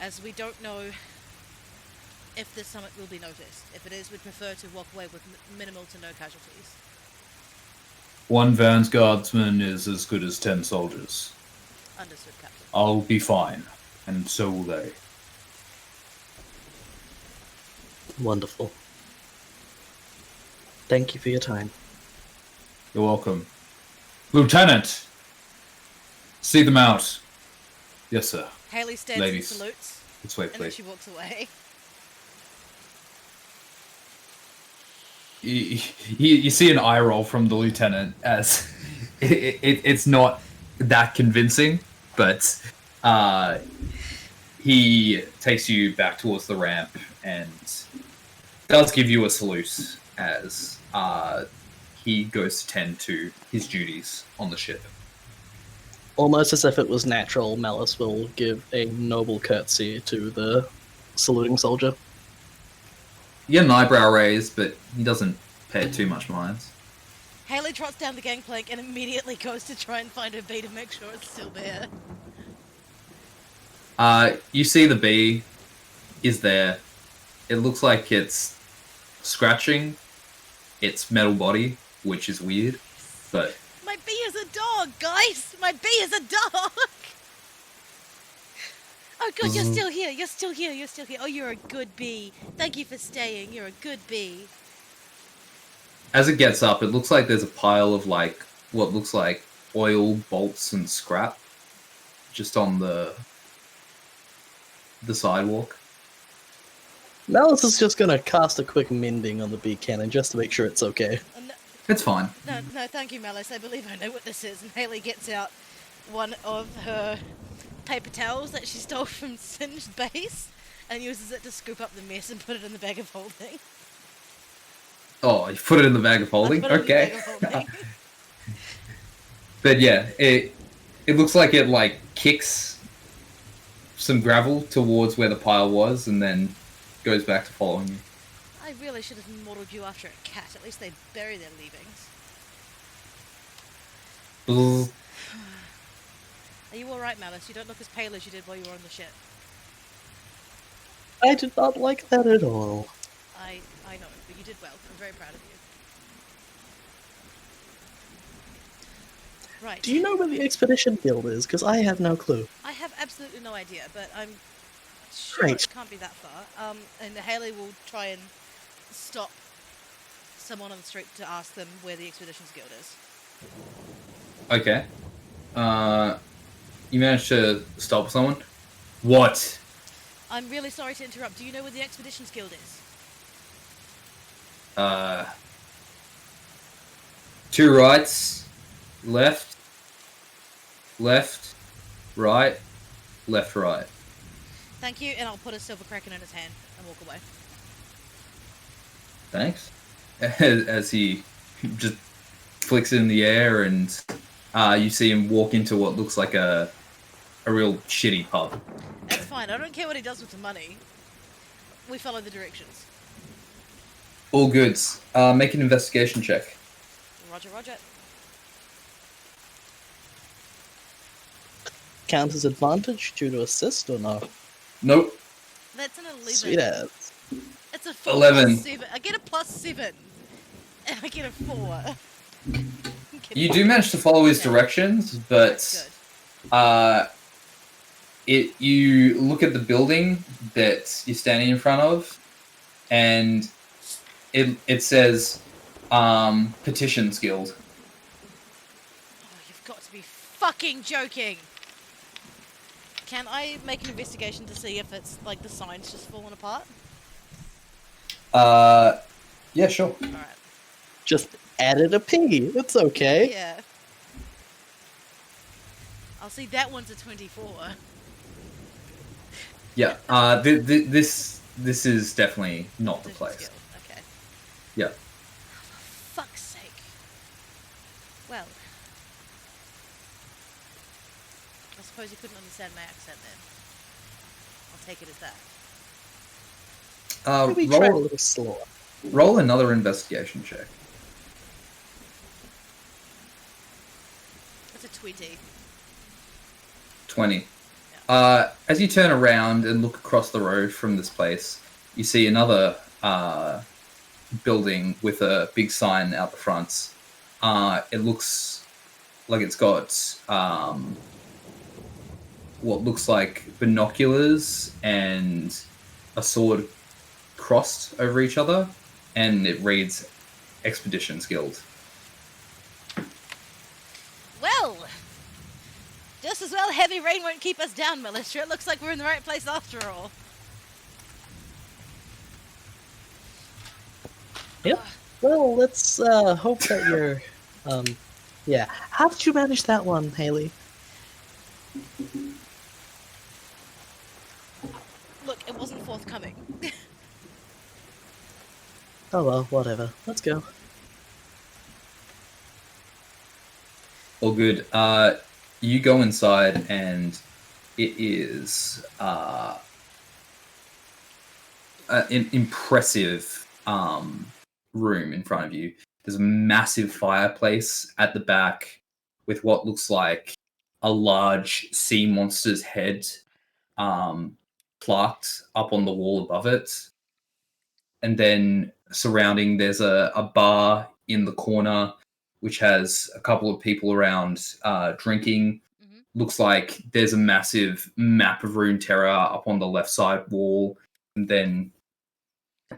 as we don't know if this summit will be noticed. If it is, we'd prefer to walk away with minimal to no casualties. 1 Vanguardsman is as good as 10 soldiers. Understood, Captain. I'll be fine, and so will they. Wonderful. Thank you for your time. You're welcome. Lieutenant! See them out. Yes, sir. Haley stands Ladies. and salutes, This way, and then please. she walks away. You see an eye roll from the lieutenant as it's not that convincing, but he takes you back towards the ramp and does give you a salute as he goes to tend to his duties on the ship. Almost as if it was natural, Malice will give a noble curtsy to the saluting soldier. You get an eyebrow raise, but he doesn't pay it too much mind. Haley trots down the gangplank and immediately goes to try and find her bee to make sure it's still there. You see the bee is there. It looks like it's scratching its metal body, which is weird, but... My bee is a dog, guys! My bee is a dog! Oh good, you're still here, you're still here, you're still here. Oh, you're a good bee. Thank you for staying, you're a good bee. As it gets up, it looks like there's a pile of, like, what looks like oil, bolts, and scrap just on the sidewalk. Malice is just gonna cast a quick mending on the bee cannon just to make sure it's okay. No, It's fine. no, thank you, Malice. I believe I know what this is. And Haley gets out one of her paper towels that she stole from Singed Base and uses it to scoop up the mess and put it in the bag of holding. Oh, you put it in the bag of holding? I put it in the Okay. bag of holding. But yeah, it looks like it, like, kicks some gravel towards where the pile was and then goes back to following you. I really should have modeled you after a cat. At least they bury their leavings. Bzz. Are you alright, Malice? You don't look as pale as you did while you were on the ship. I did not like that at all. I know, but you did well. I'm very proud of you. Right. Do you know where the Expedition Guild is? Because I have no clue. I have absolutely no idea, but I'm sure Great. it can't be that far. And Haley will try and stop someone on the street to ask them where the Expeditions Guild is. Okay. You managed to stop someone? What? I'm really sorry to interrupt. Do you know where the Expeditions Guild is? 2 rights, left, right, left, right. Thank you, and I'll put a silver kraken in his hand and walk away. Thanks. As he just flicks it in the air, and you see him walk into what looks like a real shitty pub. That's fine. I don't care what he does with the money. We follow the directions. All goods. Make an investigation check. Roger, roger. Count as advantage due to assist or no? Nope. That's an 11. Sweet ass. It's a 4 11. plus 7. I get a +7. And I get a 4. You do manage to follow his directions, That's but good. you look at the building that you're standing in front of, and it says Petitions Guild. Oh, you've got to be fucking joking. Can I make an investigation to see if it's like the sign's just fallen apart? Yeah, sure. Alright. Just added a P. It's okay. Yeah. I'll see that one's a 24. Yeah. This is definitely not the Petitions place. Guild. Okay. Yeah. For fuck's sake. Well, I suppose you couldn't understand my accent then. I'll take it as that. Maybe try a little slower. Roll another investigation check. That's a 20. 20. As you turn around and look across the road from this place, you see another building with a big sign out the front. It looks like it's got what looks like binoculars and a sword crossed over each other, and it reads Expeditions Guild. Well, just as well heavy rain won't keep us down, Militia. It looks like we're in the right place after all. Yep. Well, let's hope that you're... yeah. How did you manage that one, Haley? Look, it wasn't forthcoming. Oh well, whatever. Let's go. All good. You go inside, and it is an impressive room in front of you. There's a massive fireplace at the back with what looks like a large sea monster's head plaqued up on the wall above it. And then surrounding, there's a bar in the corner which has a couple of people around drinking. Mm-hmm. Looks like there's a massive map of Runeterra up on the left side wall. And then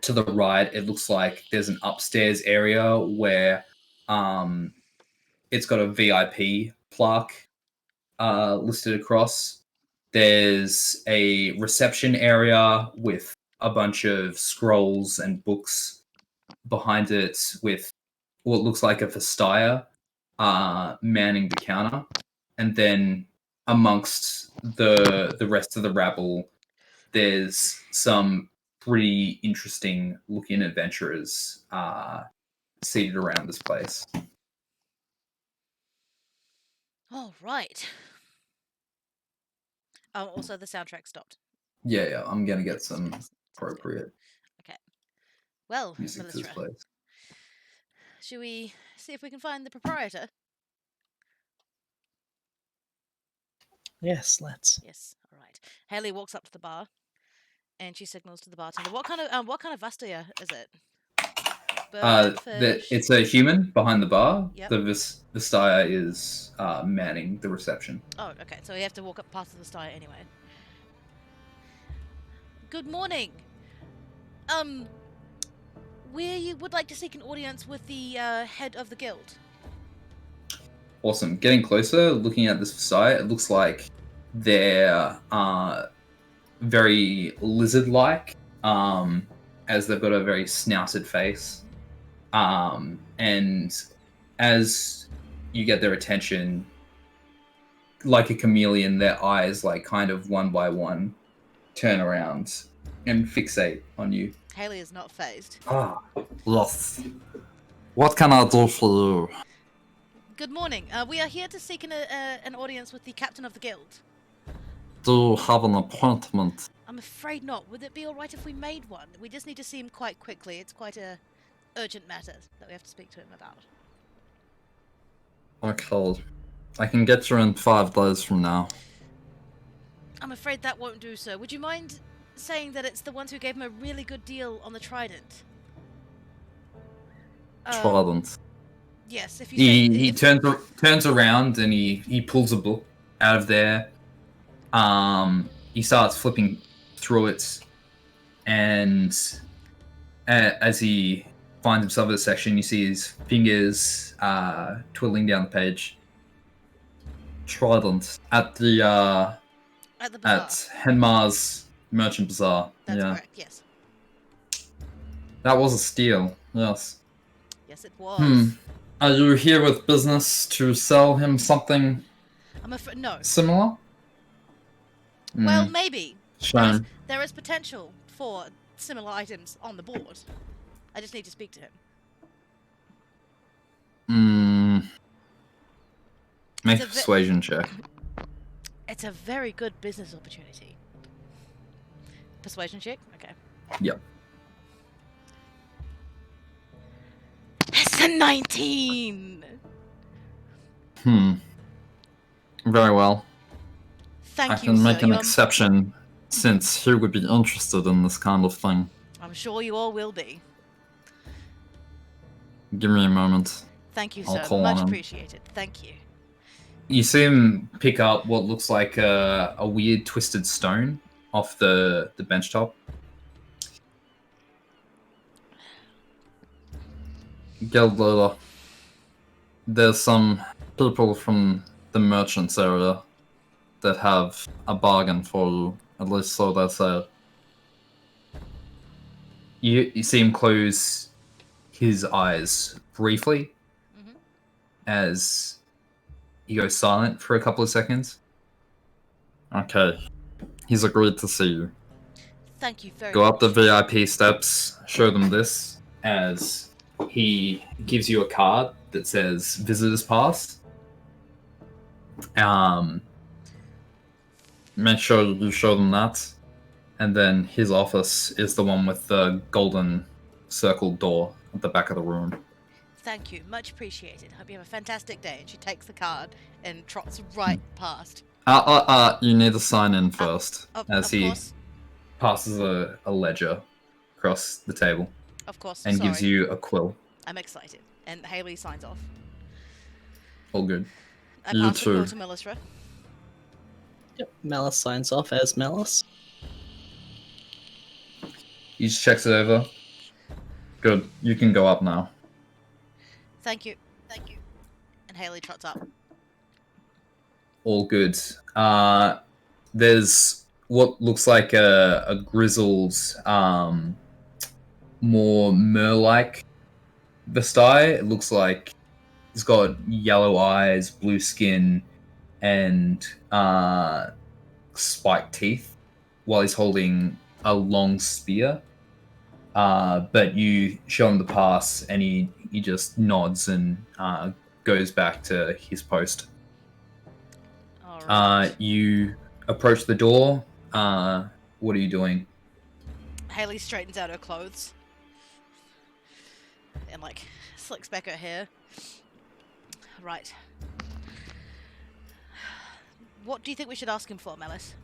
to the right, it looks like there's an upstairs area where it's got a VIP plaque listed across. There's a reception area with a bunch of scrolls and books behind it with what looks like a Vestaya manning the counter. And then amongst the rest of the rabble, there's some pretty interesting looking adventurers seated around this place. All right. Oh, also the soundtrack stopped. Yeah, I'm gonna get some Yes, sounds good. appropriate Okay. Well, music to this Melisra, place. should we see if we can find the proprietor? Yes, let's. Yes. All right. Haley walks up to the bar, and she signals to the bartender. What kind of Vastaya is it? Bird, fish? It's a human behind the bar. Yep. The Vestaya is manning the reception. Oh, okay. So we have to walk up past the Vastaya anyway. Good morning. We would like to seek an audience with the head of the guild. Awesome. Getting closer, looking at this Vestaya, it looks like they're very lizard-like, as they've got a very snouted face. And as you get their attention, like a chameleon, their eyes, like kind of one by one, turn around and fixate on you. Haley is not phased. Yes. What can I do for you? Good morning. We are here to seek an audience with the captain of the guild. Do you have an appointment? I'm afraid not. Would it be all right if we made one? We just need to see him quite quickly. It's quite a urgent matter that we have to speak to him about. Okay. I can get you in 5 days from now. I'm afraid that won't do, sir. Would you mind saying that it's the ones who gave him a really good deal on the trident? Trident. Yes, if you He turns around and he pulls a book out of there. He starts flipping through it, and as he finds himself in a section, you see his fingers twiddling down the page. Trident. At the at the bazaar. At Henmar's Merchant Bazaar. That's yeah, correct. Yes. that was a steal. Yes. Yes, it was. Are you here with business to sell him something I'm afraid no. similar? Well, maybe. Shame. There is potential for similar items on the board. I just need to speak to him. Make a It's a persuasion check. It's a very good business opportunity. Persuasion check? Okay. Yep. It's a 19! Very well. Thank I you, can sir. make an exception since he would be interested in this kind of thing. I'm sure you all will be. Give me a moment. Thank you, I'll sir. call Much on him. appreciated. Thank you. You see him pick up what looks like a weird twisted stone off the bench top. Guild leader. There's some people from the merchants area that have a bargain for you. At least so they say. You see him close his eyes briefly Mhm. as he goes silent for a couple of seconds. Okay. He's agreed to see you. Thank you very Go much. up the VIP steps, show them this, as he gives you a card that says Visitor's Pass. Make sure you show them that. And then his office is the one with the golden circled door at the back of the room. Thank you. Much appreciated. Hope you have a fantastic day. And she takes the card and trots right past. You need to sign in first, as Of he course. passes a ledger across the table Of course. and Sorry. gives you a quill. I'm excited. And Haley signs off. All good. I You pass the quill too. to Melisra. Yep, Malice signs off as Malice. He just checks it over. Good. You can go up now. Thank you. Thank you. And Haley trots up. All good. There's what looks like a grizzled, more mer-like Vestai. It looks like he's got yellow eyes, blue skin, and spiked teeth, while he's holding a long spear. But you show him the pass, and he just nods and goes back to his post. All right. You approach the door. What are you doing? Haley straightens out her clothes. And, like, slicks back her hair. Right. What do you think we should ask him for, Melis?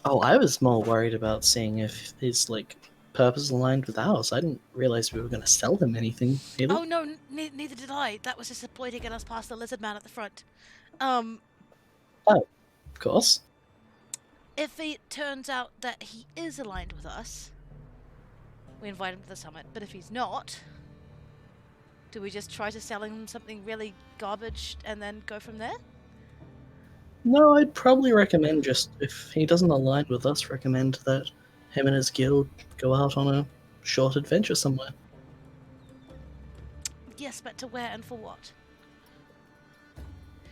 Oh, I was more worried about seeing if his, like, purpose aligned with ours. I didn't realize we were going to sell him anything. Really. Oh, no, neither did I. That was just a ploy to get us past the lizard man at the front. Of course. If it turns out that he is aligned with us, we invite him to the summit. But if he's not, do we just try to sell him something really garbage and then go from there? No, I'd probably recommend just, if he doesn't align with us, recommend that him and his guild go out on a short adventure somewhere. Yes, but to where and for what?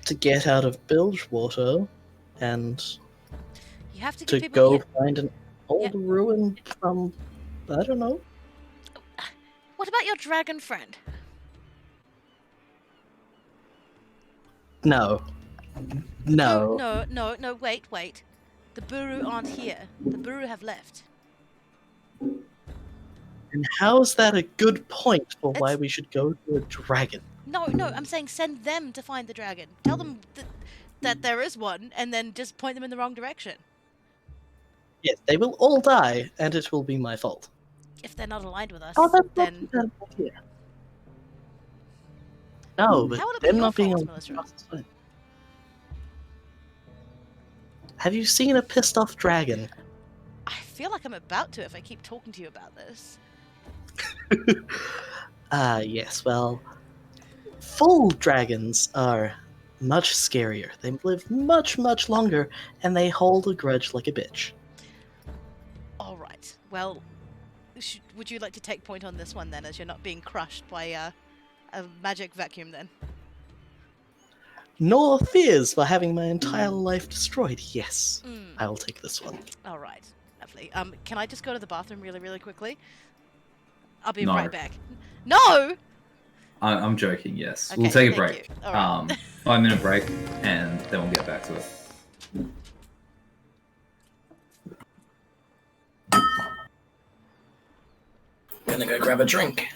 To get out of Bilgewater and You have to to give people... go find an old ruin from, I don't know. What about your dragon friend? No. No. No, wait. The Buru aren't here. The Buru have left. And how is that a good point for why It's- we should go to a dragon? No, I'm saying send them to find the dragon. Tell them that there is one, and then just point them in the wrong direction. Yes, they will all die, and it will be my fault. If they're not aligned with us, Oh, that's then... not a bad idea. No, but How would it be them your not being fault, able Melissa? to trust is fine. Have you seen a pissed off dragon? I feel like I'm about to if I keep talking to you about this. Yes, well, full dragons are much scarier. They live much, much longer, and they hold a grudge like a bitch. Alright, well, would you like to take point on this one then, as you're not being crushed by a magic vacuum then? Nor fears for having my entire life destroyed. Yes, Mm. I will take this one. Alright, lovely. Can I just go to the bathroom really, really quickly? I'll be No. right back. No! I'm joking. Yes, Okay, we'll take a thank break. you. All right. 5-minute break, and then we'll get back to it. Gonna go grab a drink.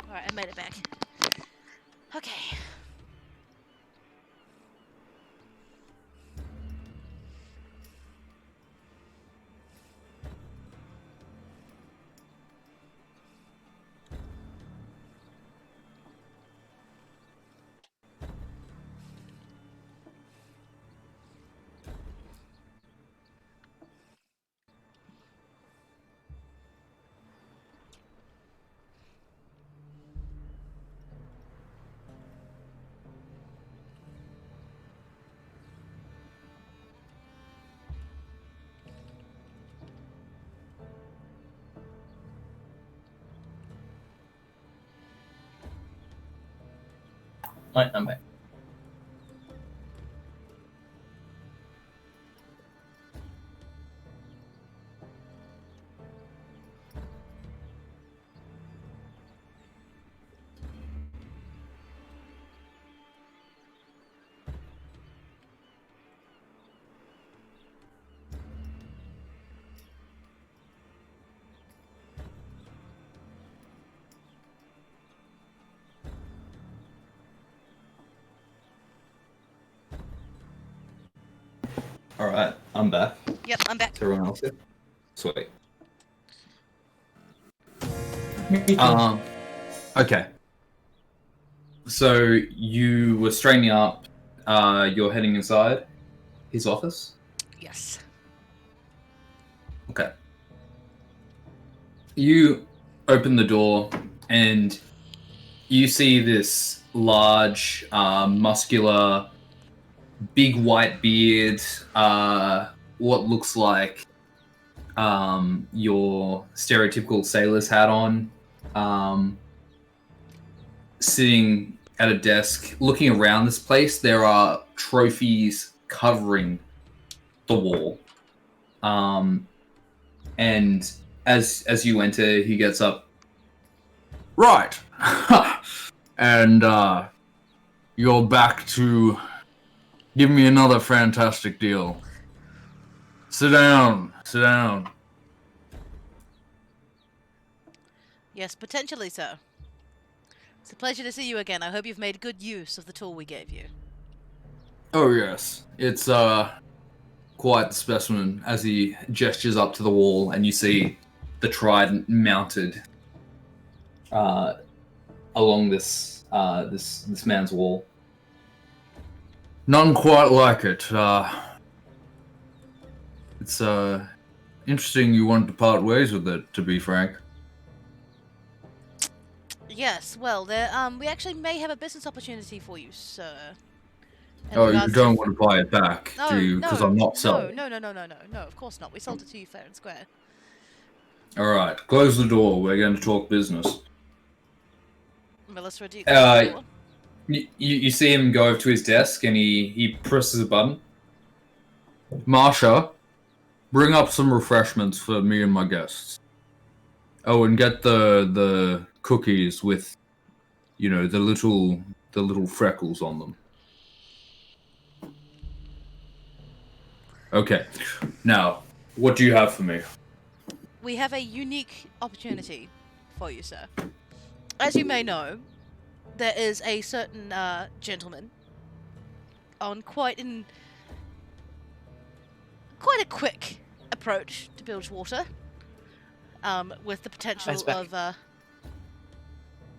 All right, I made it back. Okay. Right, I'm back. All right, I'm back. Yep, I'm back. Is everyone else here? Sweet. Okay. So you were straightening up. You're heading inside his office. Yes. Okay. You open the door and you see this large, muscular, big white beard, what looks like your stereotypical sailor's hat on, sitting at a desk, looking around this place. There are trophies covering the wall. And as you enter, he gets up. Right. And you're back to give me another fantastic deal. Sit down. Sit down. Yes, potentially so. It's a pleasure to see you again. I hope you've made good use of the tool we gave you. Oh yes. It's Quite the specimen as he gestures up to the wall, and you see the trident mounted along this this man's wall. none quite like it. It's interesting you wanted to part ways with it, to be frank. Yes, well, there, we actually may have a business opportunity for you, sir. In Oh, you regards don't to- want to buy it back, No, do you? Because I'm not selling. No, of course not. We sold it to you fair and square. All right, close the door. We're going to talk business. Melissa, do you close the door? You see him go over to his desk and he presses a button. Marsha, bring up some refreshments for me and my guests. Oh, and get the cookies with, the little freckles on them. Okay. Now, what do you have for me? We have a unique opportunity for you, sir. As you may know, there is a certain gentleman on quite a quick approach to Bilgewater, with the potential of.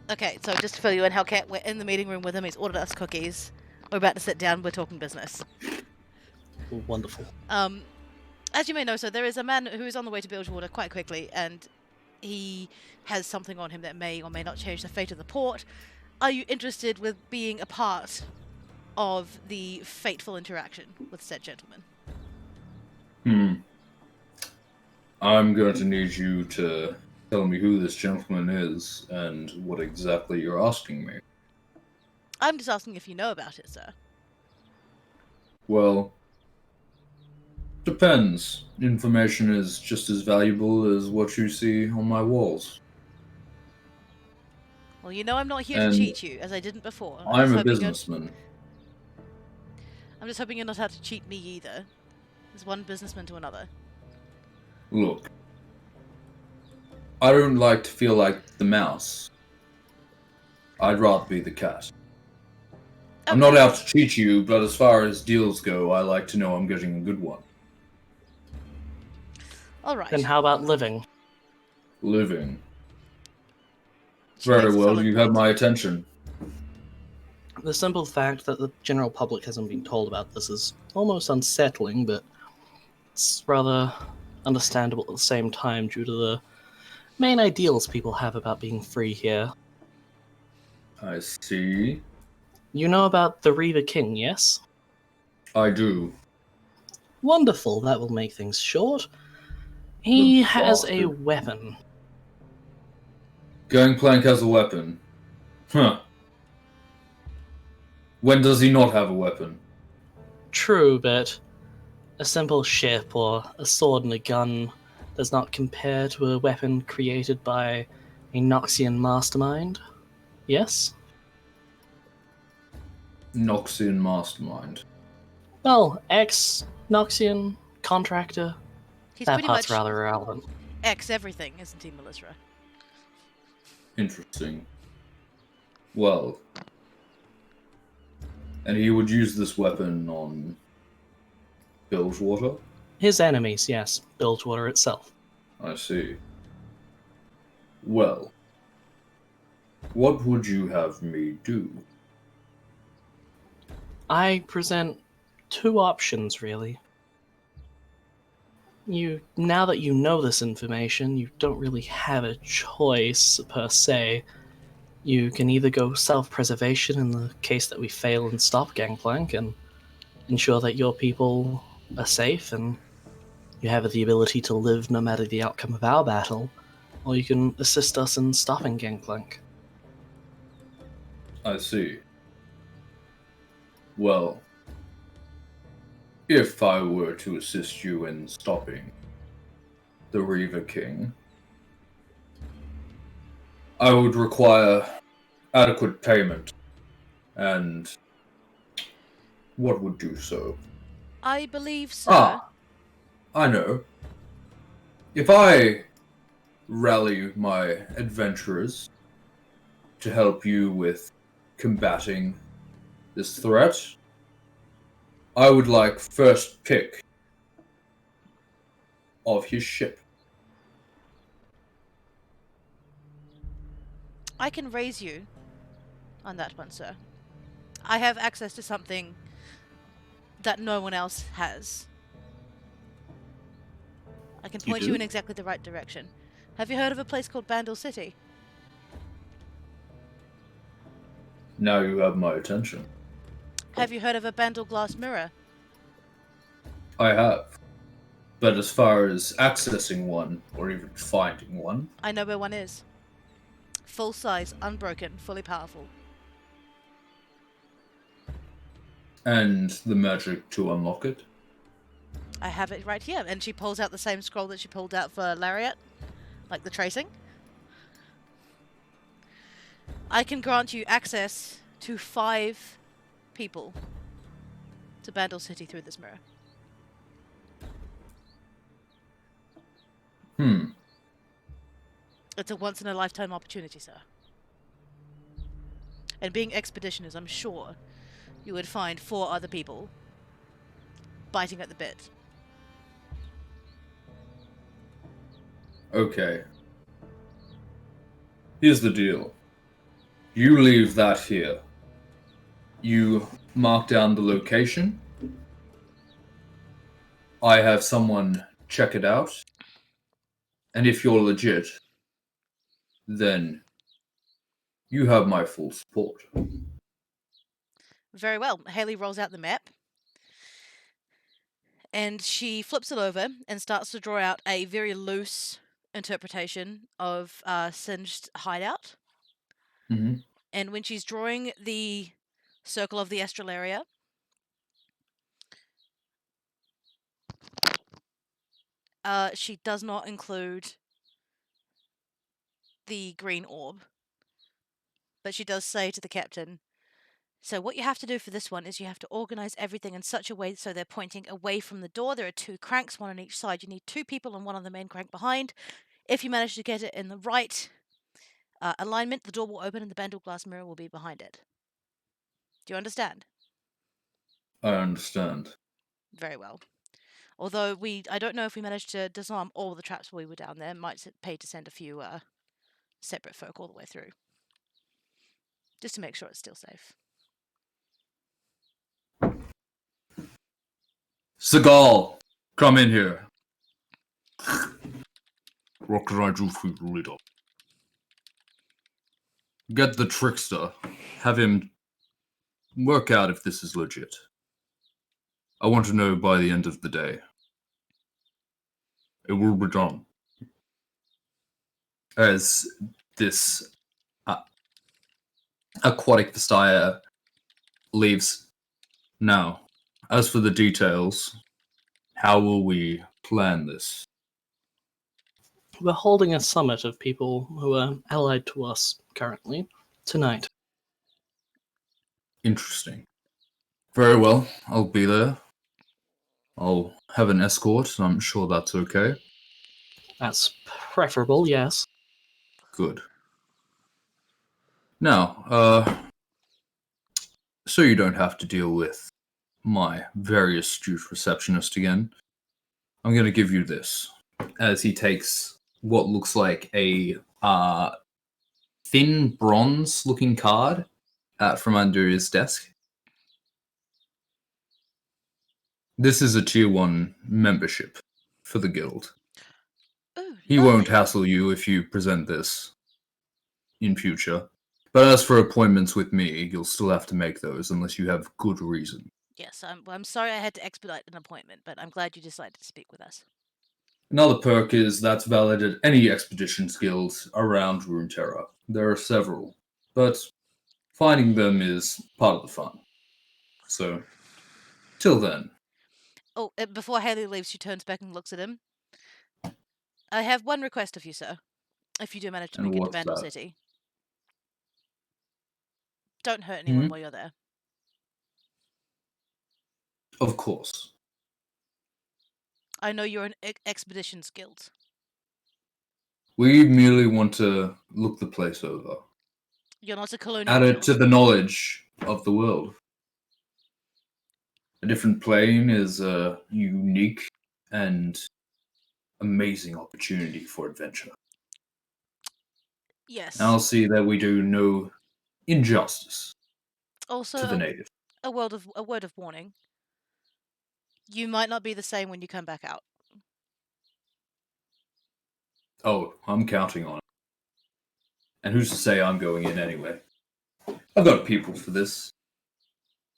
Okay, so just to fill you in, Hellcat, we're in the meeting room with him. He's ordered us cookies. We're about to sit down. We're talking business. Wonderful. As you may know, so there is a man who is on the way to Bilgewater quite quickly, and he has something on him that may or may not change the fate of the port. Are you interested with being a part of the fateful interaction with said gentleman? I'm going to need you to tell me who this gentleman is and what exactly you're asking me. I'm just asking if you know about it, sir. Well, depends. Information is just as valuable as what you see on my walls. Well, you know I'm not here to cheat you, as I didn't before. I'm a businessman. I'm just hoping you're not out to cheat me either. There's one businessman to another. Look, I don't like to feel like the mouse. I'd rather be the cat. I'm not out to cheat you, but as far as deals go, I like to know I'm getting a good one. Alright. Then how about living? Living. She makes Very a well, solid you have point. my attention. The simple fact that the general public hasn't been told about this is almost unsettling, but it's rather understandable at the same time due to the main ideals people have about being free here. I see. You know about the Reaver King, yes? I do. Wonderful, that will make things short. He has a bastard. weapon. Gangplank has a weapon. Huh. When does he not have a weapon? True, but a simple ship or a sword and a gun does not compare to a weapon created by a Noxian mastermind. Yes? Noxian mastermind. Well, ex-Noxian contractor. He's That pretty part's much rather irrelevant. everything, isn't he, Melissa? Interesting. Well, and he would use this weapon on Bilgewater? His enemies, yes. Bilgewater itself. I see. Well, what would you have me do? I present two options, really. Now that you know this information, you don't really have a choice, per se. You can either go self-preservation in the case that we fail and stop Gangplank and ensure that your people are safe and you have the ability to live no matter the outcome of our battle, or you can assist us in stopping Gangplank. I see. Well, if I were to assist you in stopping the Reaver King, I would require adequate payment, and what would do so? I believe so. I know. If I rally my adventurers to help you with combating this threat, I would like first pick of his ship. I can raise you on that one, sir. I have access to something that no one else has. I can point you in exactly the right direction. Have you heard of a place called Bandle City? Now you have my attention. Have you heard of a Bandle Glass Mirror? I have. But as far as accessing one, or even finding one, I know where one is. Full size, unbroken, fully powerful. and the magic to unlock it. I have it right here. And she pulls out the same scroll that she pulled out for Lariat, like the tracing. I can grant you access to 5 people to Bandle City through this mirror. It's a once-in-a-lifetime opportunity, sir. And being expeditioners, I'm sure you would find 4 other people biting at the bit. Okay. Here's the deal. You leave that here. You mark down the location. I have someone check it out. And if you're legit, then you have my full support. Very well. Haley rolls out the map. And she flips it over and starts to draw out a very loose interpretation of Singed hideout. Mm-hmm. And when she's drawing the circle of the astral area, she does not include the green orb. But she does say to the captain, so what you have to do for this one is you have to organize everything in such a way so they're pointing away from the door. There are 2 cranks, one on each side. You need 2 people and one on the main crank behind. If you manage to get it in the right alignment, the door will open and the Bandle glass mirror will be behind it. Do you understand? I understand. Very well. Although I don't know if we managed to disarm all the traps while we were down there. Might pay to send a few separate folk all the way through. Just to make sure it's still safe. Seagal, come in here. What can I do for you, Riddle? Get the trickster. Have him work out if this is legit. I want to know by the end of the day. It will be done. As this aquatic Vestaya leaves. Now, as for the details, how will we plan this? We're holding a summit of people who are allied to us currently tonight. Interesting. Very well, I'll be there. I'll have an escort, I'm sure that's okay. That's preferable, yes. Good. Now, so you don't have to deal with my very astute receptionist again, I'm going to give you this. As he takes what looks like a thin bronze-looking card from under his desk. This is a Tier 1 membership for the guild. Ooh, He lovely. won't hassle you if you present this in future. But as for appointments with me, you'll still have to make those unless you have good reason. Yes, I'm sorry I had to expedite an appointment, but I'm glad you decided to speak with us. Another perk is that's valid at any expeditions guild around Runeterra. There are several, but finding them is part of the fun. So, till then. Oh, before Haley leaves, she turns back and looks at him. I have one request of you, sir. If you do manage to And make it to what's Bandle that? City. Don't hurt anyone Hmm? while you're there. Of course. I know you're an expeditions guild. We merely want to look the place over. You're not a colonial Add it guild. to the knowledge of the world. A different plane is a unique and amazing opportunity for adventure. Yes. And I'll see that we do no injustice Also, to the native. a word of warning. You might not be the same when you come back out. Oh, I'm counting on it. And who's to say I'm going in anyway? I've got people for this.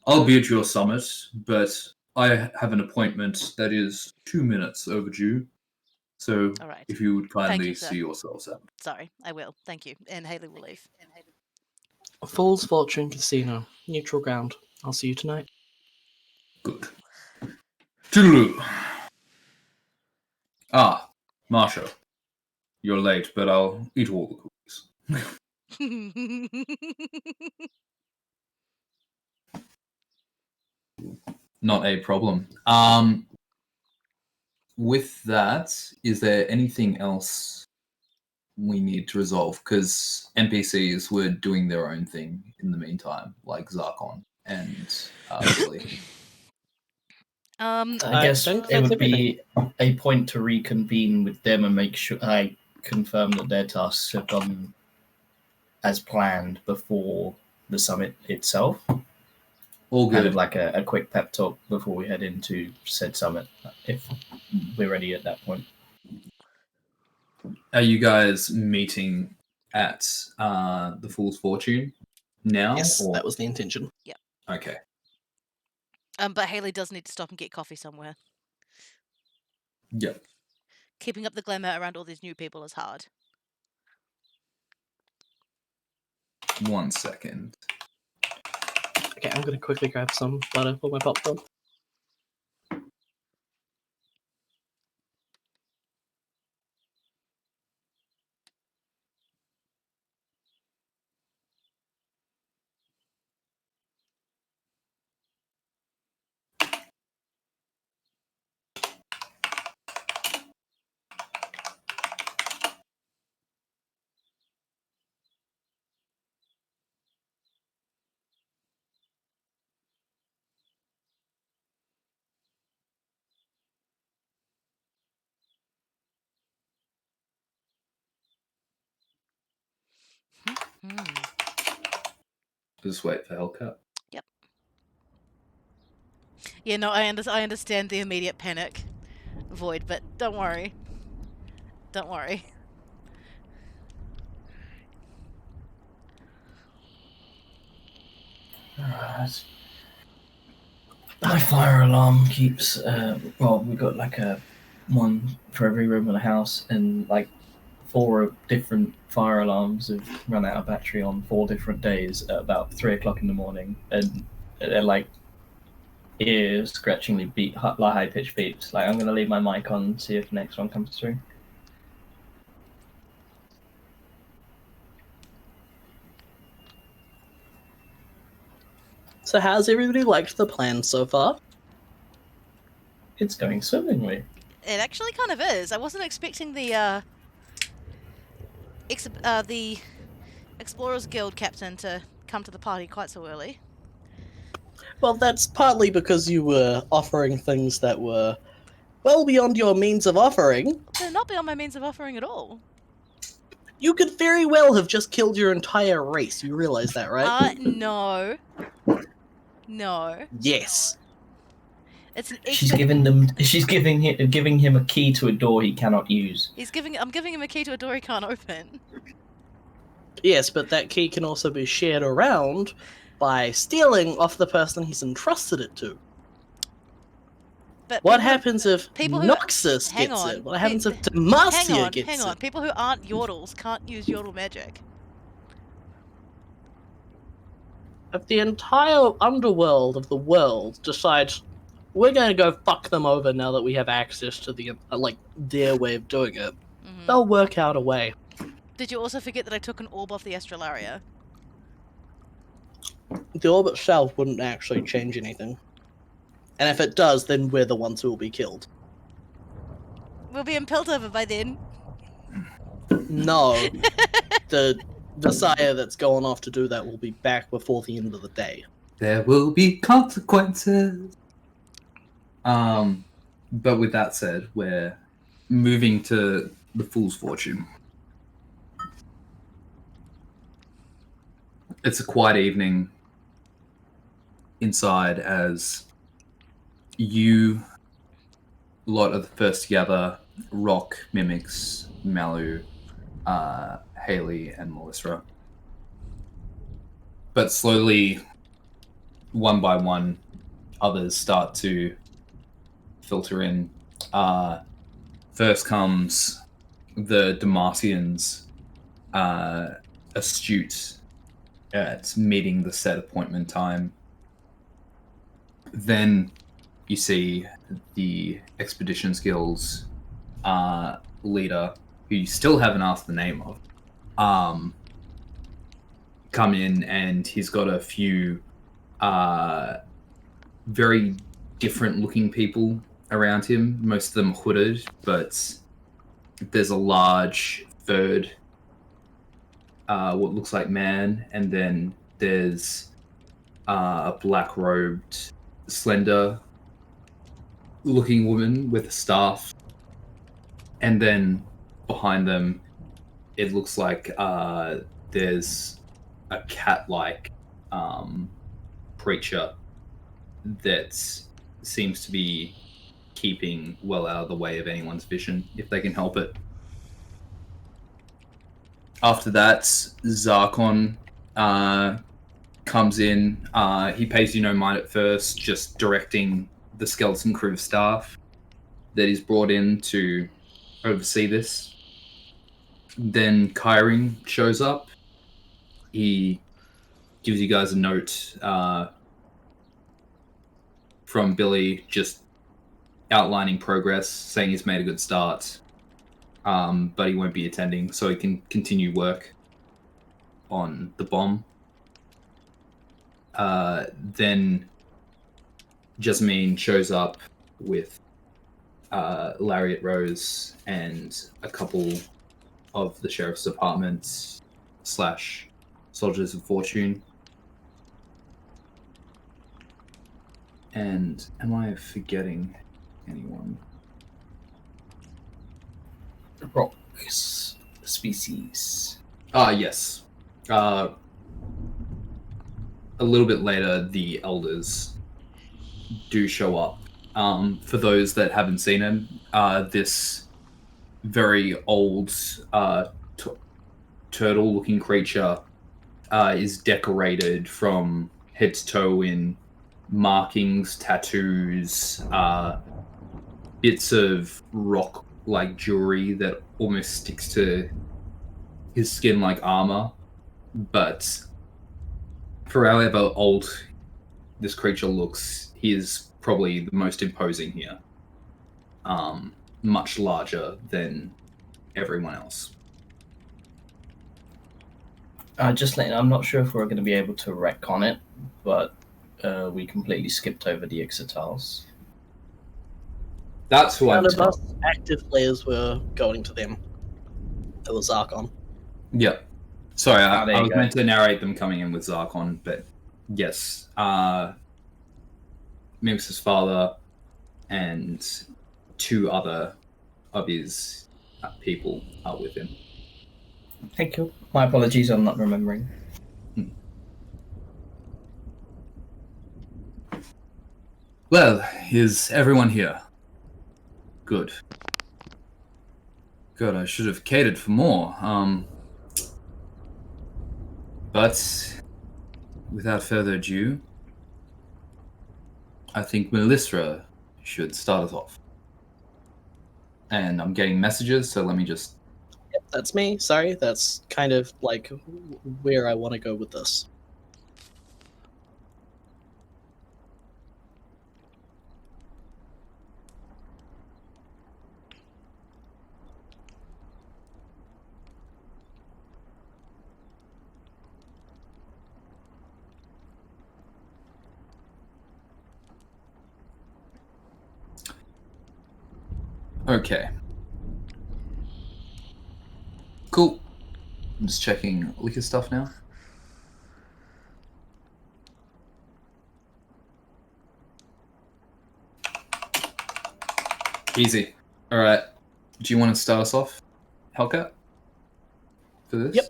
I'll be at your summit, but I have an appointment that is 2 minutes overdue. So All right. if you would kindly you, sir. see yourselves out. Sorry, I will. Thank you. And Haley will leave. Fool's Fortune Casino. Neutral ground. I'll see you tonight. Good. Toodaloo. Ah, Marsha. You're late, but I'll eat all the cookies. Not a problem. With that, is there anything else we need to resolve? Because NPCs were doing their own thing in the meantime, like Zarkon and Billy. I I guess think it that's would be a point to reconvene with them and make sure I confirm that their tasks have gone as planned before the summit itself. All Kind good. of like a quick pep talk before we head into said summit, if we're ready at that point. Are you guys meeting at the Fool's Fortune now? Yes, or... that was the intention. Okay. But Haley does need to stop and get coffee somewhere. Yep. Keeping up the glamour around all these new people is hard. 1 second. Okay, I'm gonna quickly grab some butter for my popcorn. Just wait for Hellcat. Yep. Yeah, no, I understand the immediate panic, Void, but don't worry. Don't worry. Alright. My fire alarm keeps. We've got like a one for every room in the house, and like 4 different fire alarms have run out of battery on 4 different days at about 3 o'clock in the morning, and they're like ear scratchingly beat, high pitched beeps. Like, I'm gonna leave my mic on and see if the next one comes through. So how's everybody liked the plan so far? It's going swimmingly. It actually kind of is. I wasn't expecting the Explorers Guild captain to come to the party quite so early. Well, that's partly because you were offering things that were well beyond your means of offering. They're not beyond my means of offering at all. You could very well have just killed your entire race. You realize that, right? No. No. Yes. It's an She's giving him a key to a door he cannot use. I'm giving him a key to a door he can't open. Yes, but that key can also be shared around by stealing off the person he's entrusted it to. But What happens if people who- Noxus hang gets on. it? What happens if Hang Demacia on, gets hang on. it? People who aren't Yordles can't use Yordle magic. If the entire underworld of the world decides we're going to go fuck them over now that we have access to the their way of doing it, they'll work out a way. Did you also forget that I took an orb off the Astralaria? The orb itself wouldn't actually change anything. And if it does, then we're the ones who will be killed. We'll be in Piltover by then. No. The Messiah that's going off to do that will be back before the end of the day. There will be consequences. But with that said, we're moving to the Fool's Fortune. It's a quiet evening inside as you lot are the first together. Rock, Mimics, Malu, Haley, and Melissa. But slowly, one by one, others start to filter in. First comes the Damartians, astute at meeting the set appointment time. Then you see the Expeditions Guild's leader, who you still haven't asked the name of, come in, and he's got a few very different looking people around him, most of them hooded, but there's a large third, what looks like man, and then there's a black-robed, slender looking woman with a staff, and then behind them it looks like there's a cat-like creature that seems to be keeping well out of the way of anyone's vision, if they can help it. After that, Zarkon comes in. He pays you no mind at first, just directing the skeleton crew staff that he's brought in to oversee this. Then Kyring shows up. He gives you guys a note from Billy, just outlining progress, saying he's made a good start, but he won't be attending, so he can continue work on the bomb. Then Jasmine shows up with Lariat Rose and a couple of the sheriff's departments / Soldiers of Fortune. And am I forgetting anyone? Rock species. Yes. A little bit later, the elders do show up. For those that haven't seen him, this very old turtle-looking creature is decorated from head to toe in markings, tattoos, bits of rock-like jewelry that almost sticks to his skin like armor. But for however old this creature looks, he is probably the most imposing here. Much larger than everyone else. I'm not sure if we're going to be able to retcon it, but we completely skipped over the Ixitals. That's who I'm None of us active players were going to them. It was Zarkon. Yeah. Sorry, I there you was go. meant to narrate them coming in with Zarkon, but yes. Mimix's father and two other of his people are with him. Thank you. My apologies, I'm not remembering. Well, is everyone here? Good. Good, I should have catered for more. But without further ado, I think Melisra should start us off. And I'm getting messages, so let me just... Yep, that's me. Sorry, that's kind of like where I want to go with this. Okay. Cool. I'm just checking liquor stuff now. Easy. Alright. Do you want to start us off, Hellcat? For this? Yep.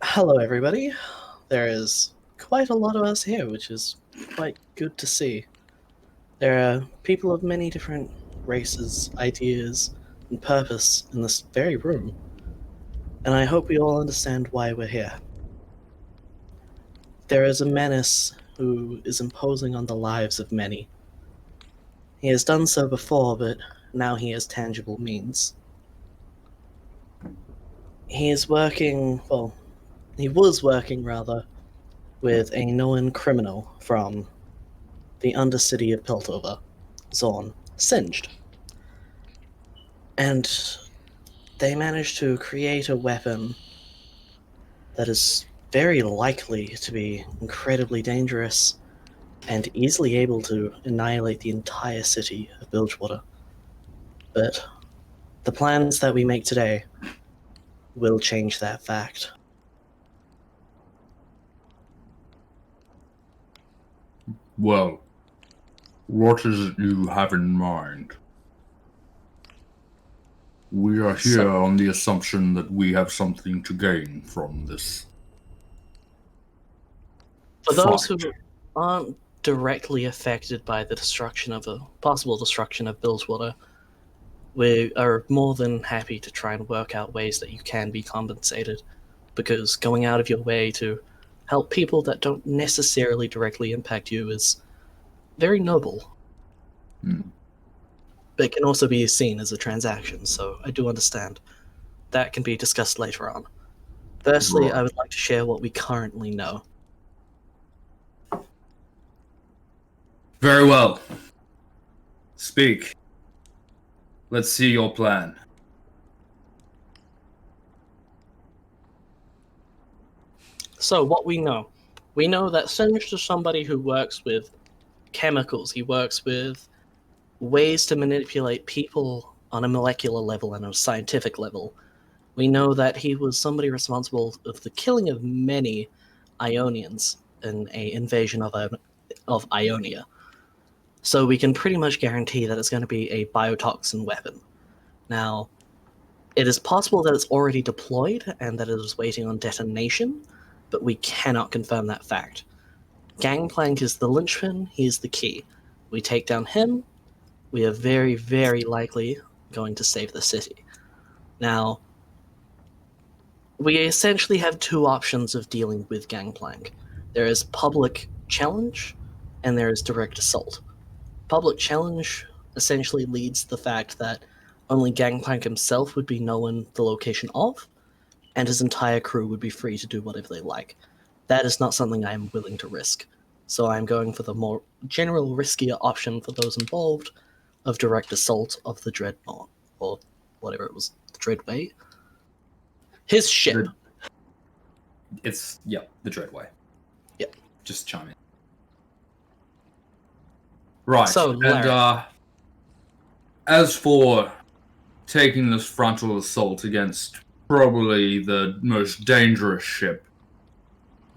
Hello, everybody. There is quite a lot of us here, which is quite good to see. There are people of many different races, ideas, and purpose in this very room, and I hope we all understand why we're here. There is a menace who is imposing on the lives of many. He has done so before, but now he has tangible means. He is working, well, he was working, rather, with a known criminal from the undercity of Piltover, Zorn, Singed. And they managed to create a weapon that is very likely to be incredibly dangerous and easily able to annihilate the entire city of Bilgewater. But the plans that we make today will change that fact. Well, what is it you have in mind? We are here on the assumption that we have something to gain from this. For those who fight. aren't directly affected by the possible destruction of Bilgewater, we are more than happy to try and work out ways that you can be compensated, because going out of your way to help people that don't necessarily directly impact you is very noble. But it can also be seen as a transaction, so I do understand. That can be discussed later on. Firstly, I would like to share what we currently know. Very well. Speak. Let's see your plan. So, what we know that Singed is somebody who works with chemicals. He works with ways to manipulate people on a molecular level and a scientific level. We know that he was somebody responsible of the killing of many Ionians in an invasion of Ionia. So we can pretty much guarantee that it's going to be a biotoxin weapon. Now, it is possible that it's already deployed and that it is waiting on detonation, but we cannot confirm that fact. Gangplank is the linchpin, he is the key. We take down him, we are very, very likely going to save the city. Now, we essentially have two options of dealing with Gangplank. There is public challenge, and there is direct assault. Public challenge essentially leads to the fact that only Gangplank himself would be known the location of, and his entire crew would be free to do whatever they like. That is not something I am willing to risk. So I'm going for the more general, riskier option for those involved of direct assault of the Dreadnought, or whatever it was, the Dreadway. His ship. The Dreadway. Yep. Just chime in. Right. So, and as for taking this frontal assault against probably the most dangerous ship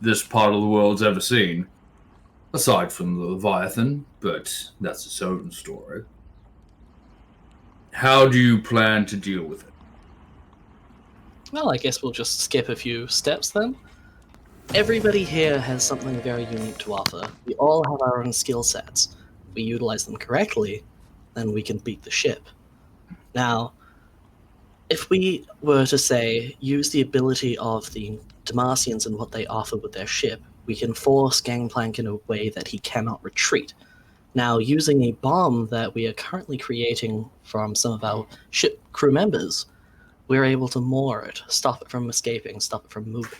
this part of the world's ever seen, aside from the Leviathan, but that's its own story. How do you plan to deal with it? Well, I guess we'll just skip a few steps then. Everybody here has something very unique to offer. We all have our own skill sets. If we utilize them correctly, then we can beat the ship. Now, if we were to say, use the ability of the Demacians and what they offer with their ship, we can force Gangplank in a way that he cannot retreat. Now, using a bomb that we are currently creating from some of our ship crew members, we're able to moor it, stop it from escaping, stop it from moving.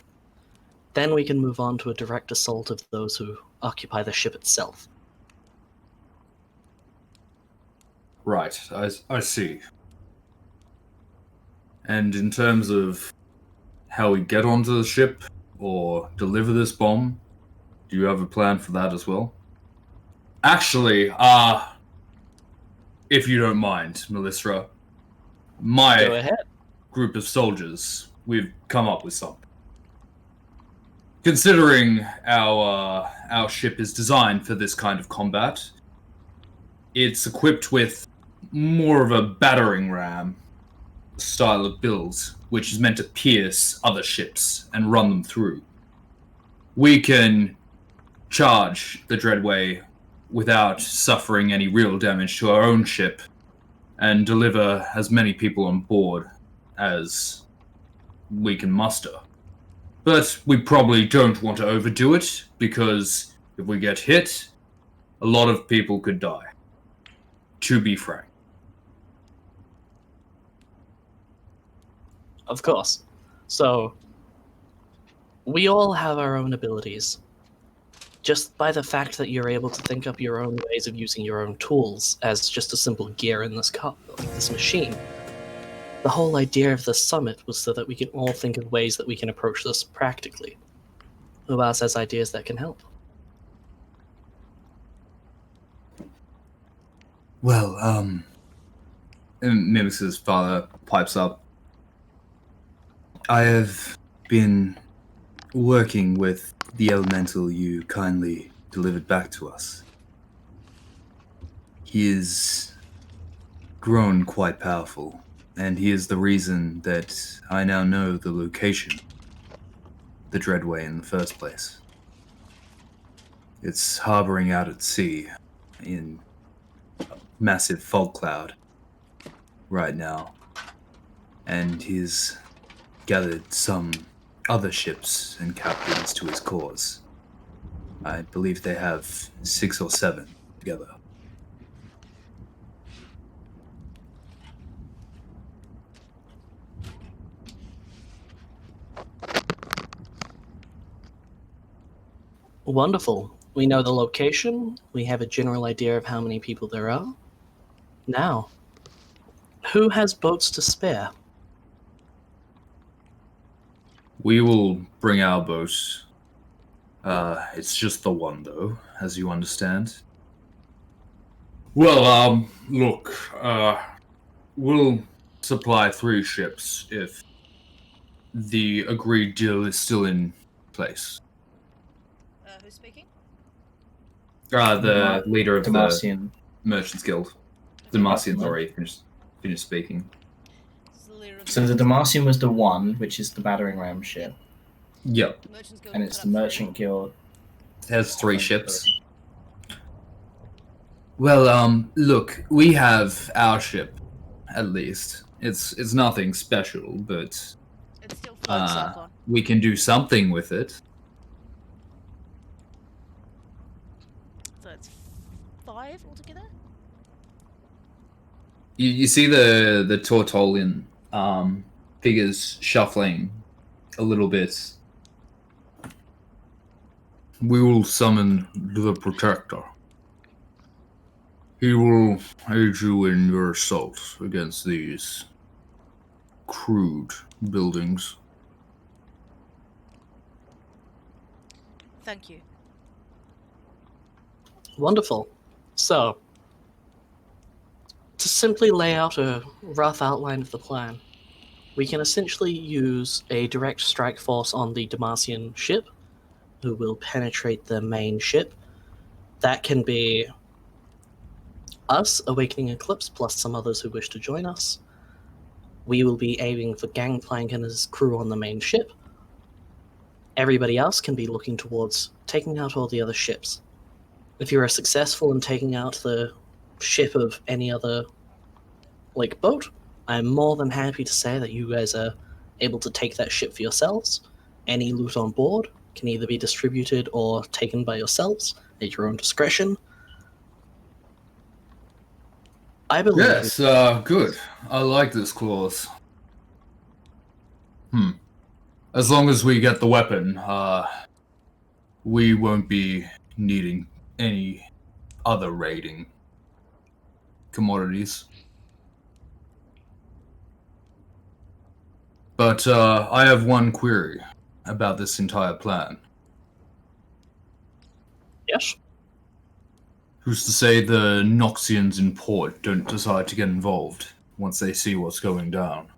Then we can move on to a direct assault of those who occupy the ship itself. Right, I see. And in terms of how we get onto the ship or deliver this bomb, do you have a plan for that as well? Actually, if you don't mind, Melissa, Go my ahead. group of soldiers, we've come up with something. Considering our ship is designed for this kind of combat, it's equipped with more of a battering ram style of build, which is meant to pierce other ships and run them through. We can charge the Dreadway without suffering any real damage to our own ship and deliver as many people on board as we can muster. But we probably don't want to overdo it, because If we get hit, a lot of people could die. To be frank. Of course. So, we all have our own abilities. Just by the fact that you're able to think up your own ways of using your own tools as just a simple gear in this machine, the whole idea of this summit was so that we can all think of ways that we can approach this practically. Who else has ideas that can help? Well, and Mimics' father pipes up. I have been working with the elemental you kindly delivered back to us. He is grown quite powerful, and he is the reason that I now know the location, the Dreadway in the first place. It's harboring out at sea in a massive fog cloud right now, and he's gathered some other ships and captains to his cause. I believe they have 6 or 7 together. Wonderful. We know the location. We have a general idea of how many people there are. Now, who has boats to spare? We will bring our boat. It's just the one, though, as you understand. Well, look, we'll supply 3 ships if the agreed deal is still in place. Who's speaking? The leader of the Demacian. Merchants Guild. Demacian's already finished speaking. So the Demacian was the one, which is the battering ram ship, Yep. and it's the Merchant Guild. It has 3 ships. Well, look, we have our ship, at least. It's nothing special, but It's still floats on. we can do something with it. So it's 5 altogether? You see the Tortolian figures shuffling a little bit. We will summon the Protector. He will aid you in your assault against these crude buildings. Thank you. Wonderful. So, to simply lay out a rough outline of the plan, we can essentially use a direct strike force on the Demacian ship, who will penetrate the main ship. That can be us, Awakening Eclipse, plus some others who wish to join us. We will be aiming for Gangplank and his crew on the main ship. Everybody else can be looking towards taking out all the other ships. If you are successful in taking out the ship of any other boat, I'm more than happy to say that you guys are able to take that ship for yourselves. Any loot on board can either be distributed or taken by yourselves at your own discretion. I believe. Yes, good. I like this clause. As long as we get the weapon, we won't be needing any other raiding commodities. But I have one query about this entire plan. Yes? Who's to say the Noxians in port don't decide to get involved once they see what's going down?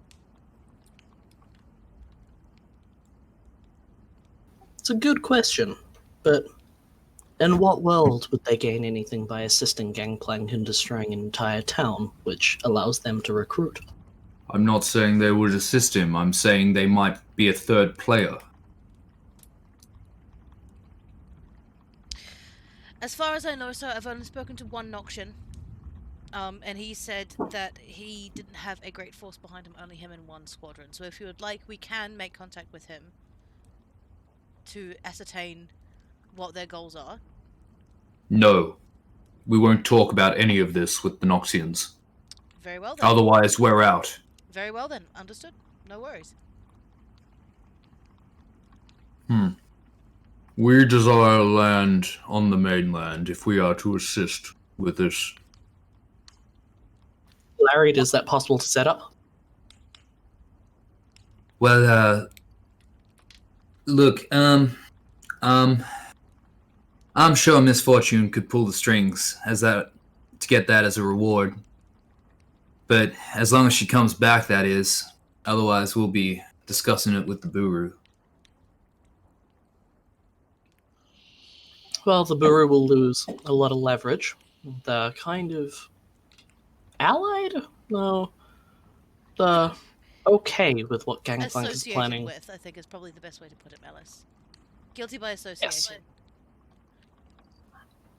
It's a good question, but in what world would they gain anything by assisting Gangplank in destroying an entire town, which allows them to recruit? I'm not saying they would assist him, I'm saying they might be a third player. As far as I know, sir, I've only spoken to one Noxian. And he said that he didn't have a great force behind him, only him and one squadron. So if you would like, we can make contact with him to ascertain what their goals are. No, we won't talk about any of this with the Noxians. Very well then. Otherwise, we're out. Very well then. Understood. No worries. We desire land on the mainland if we are to assist with this. Larry, is that possible to set up? Well, look, I'm sure Misfortune could pull the strings to get that as a reward. But as long as she comes back, that is. Otherwise, we'll be discussing it with the Buru. Well, the Buru will lose a lot of leverage. They're kind of allied? No. They're okay with what Gangplank is Associated planning. with, I think, is probably the best way to put it, Melis. Guilty by association.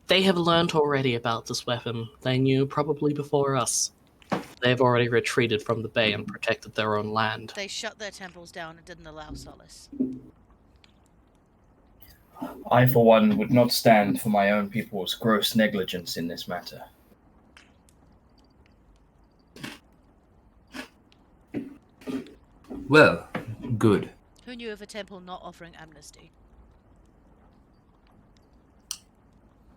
They have learned already about this weapon. They knew probably before us. They've already retreated from the bay and protected their own land. They shut their temples down and didn't allow solace. I, for one, would not stand for my own people's gross negligence in this matter. Well, good. Who knew of a temple not offering amnesty?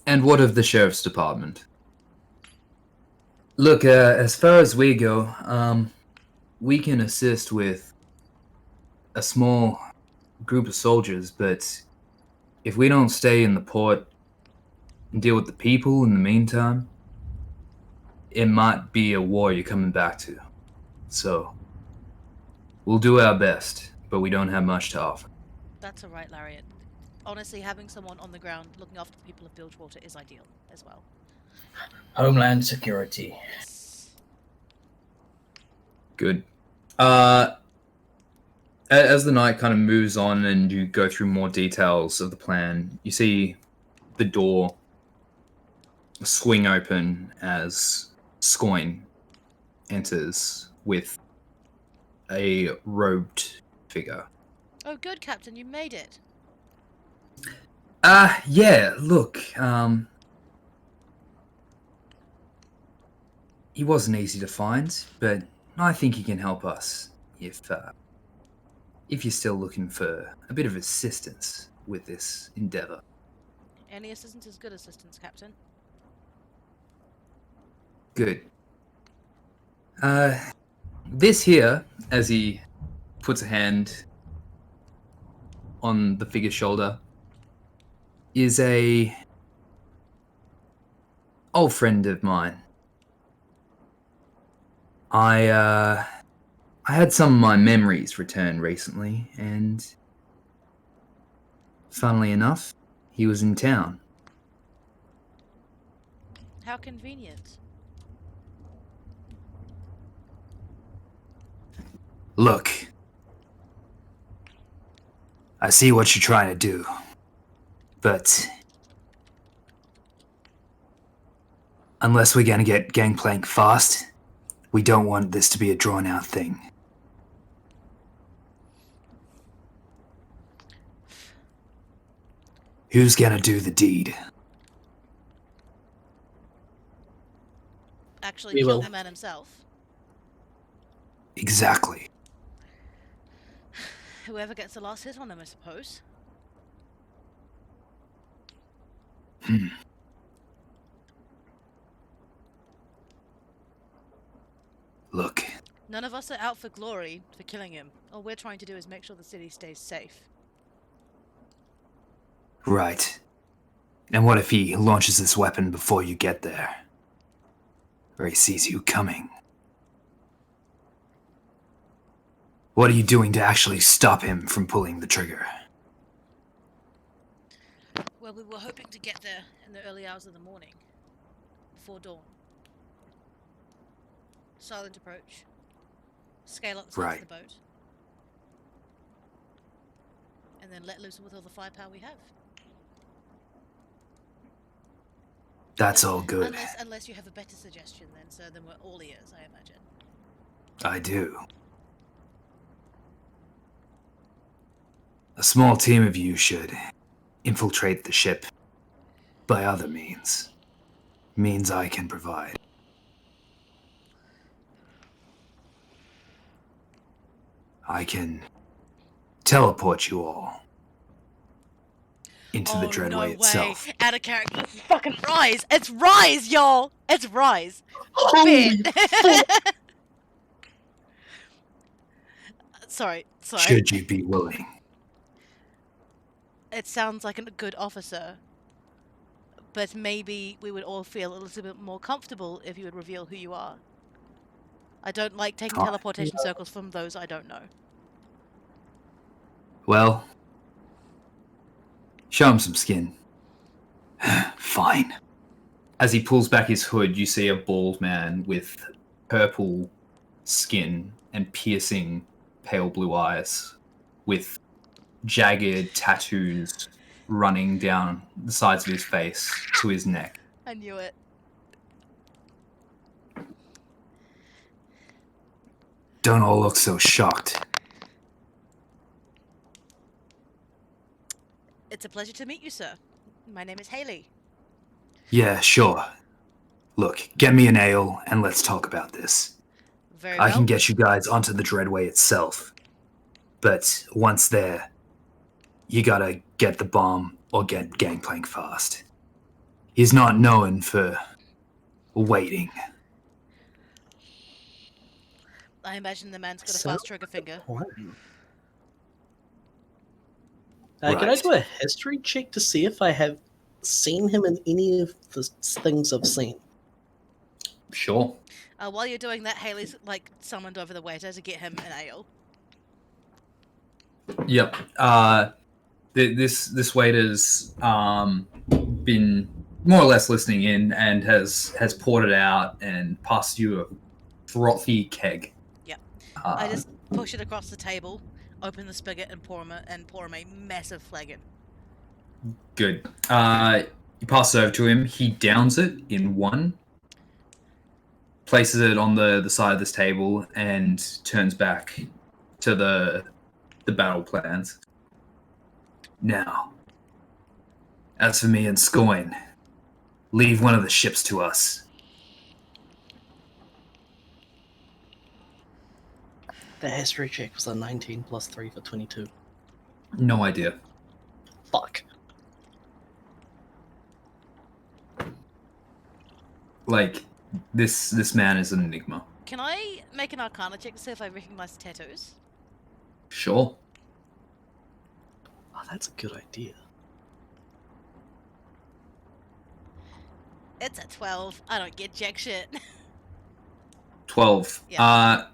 And what of the Sheriff's Department? Look, as far as we go, we can assist with a small group of soldiers, but if we don't stay in the port and deal with the people in the meantime, it might be a war you're coming back to. So, we'll do our best, but we don't have much to offer. That's alright, Lariat. Honestly, having someone on the ground looking after the people of Bilgewater is ideal as well. Homeland security. Yes. Good. As the night kind of moves on and you go through more details of the plan, you see the door swing open as Scoin enters with a robed figure. Oh, good, Captain, you made it. Yeah, look, he wasn't easy to find, but I think he can help us if you're still looking for a bit of assistance with this endeavor. Any assistance is good assistance, Captain. Good. This here, as he puts a hand on the figure's shoulder, is a old friend of mine. I had some of my memories returned recently, and funnily enough, he was in town. How convenient. Look, I see what you're trying to do, but unless we're gonna get Gangplank fast, we don't want this to be a drawn-out thing. Who's gonna do the deed? Actually We kill will. the man himself. Exactly. Whoever gets the last hit on him, I suppose. Look, None of us are out for glory for killing him. All we're trying to do is make sure the city stays safe. right. And what if he launches this weapon before you get there? Or he sees you coming? What are you doing to actually stop him from pulling the trigger? Well, we were hoping to get there in the early hours of the morning. Before dawn. Silent approach. Scale up the size Right. of the boat. And then let loose with all the firepower we have. That's all good. Unless you have a better suggestion then we're all ears, I imagine. I do. A small team of you should infiltrate the ship by other means. Means I can provide. I can teleport you all into the Dreadway no itself. way. Out of character. This is fucking Rise. It's Rise, y'all. It's Rise. Holy Bit. Sorry. Should you be willing. It sounds like a good officer. But maybe we would all feel a little bit more comfortable if you would reveal who you are. I don't like taking teleportation circles from those I don't know. Well, show him some skin. Fine. As he pulls back his hood, you see a bald man with purple skin and piercing pale blue eyes, with jagged tattoos running down the sides of his face to his neck. I knew it. Don't all look so shocked. It's a pleasure to meet you, sir. My name is Haley. Yeah, sure. Look, get me an ale and let's talk about this. Very I well. can get you guys onto the Dreadway itself. But once there, you gotta get the bomb or get Gangplank fast. He's not known for waiting. I imagine the man's got a So- fast trigger finger. Can I Right. do a history check to see if I have seen him in any of the things I've seen? Sure. While you're doing that, Haley's like summoned over the waiter to get him an ale. Yep. This waiter's been more or less listening in and has poured it out and passed you a frothy keg. Yep. I just push it across the table, open the spigot, and pour him a massive flagon. Good. You pass it over to him. He downs it in one, places it on the side of this table, and turns back to the battle plans. Now, as for me and Scoin, leave one of the ships to us. The history check was a 19 plus 3 for 22. No idea. Fuck. Like, this man is an enigma. Can I make an Arcana check to see if I recognize the tattoos? Sure. Oh, that's a good idea. It's a 12. I don't get jack shit. 12. Yeah.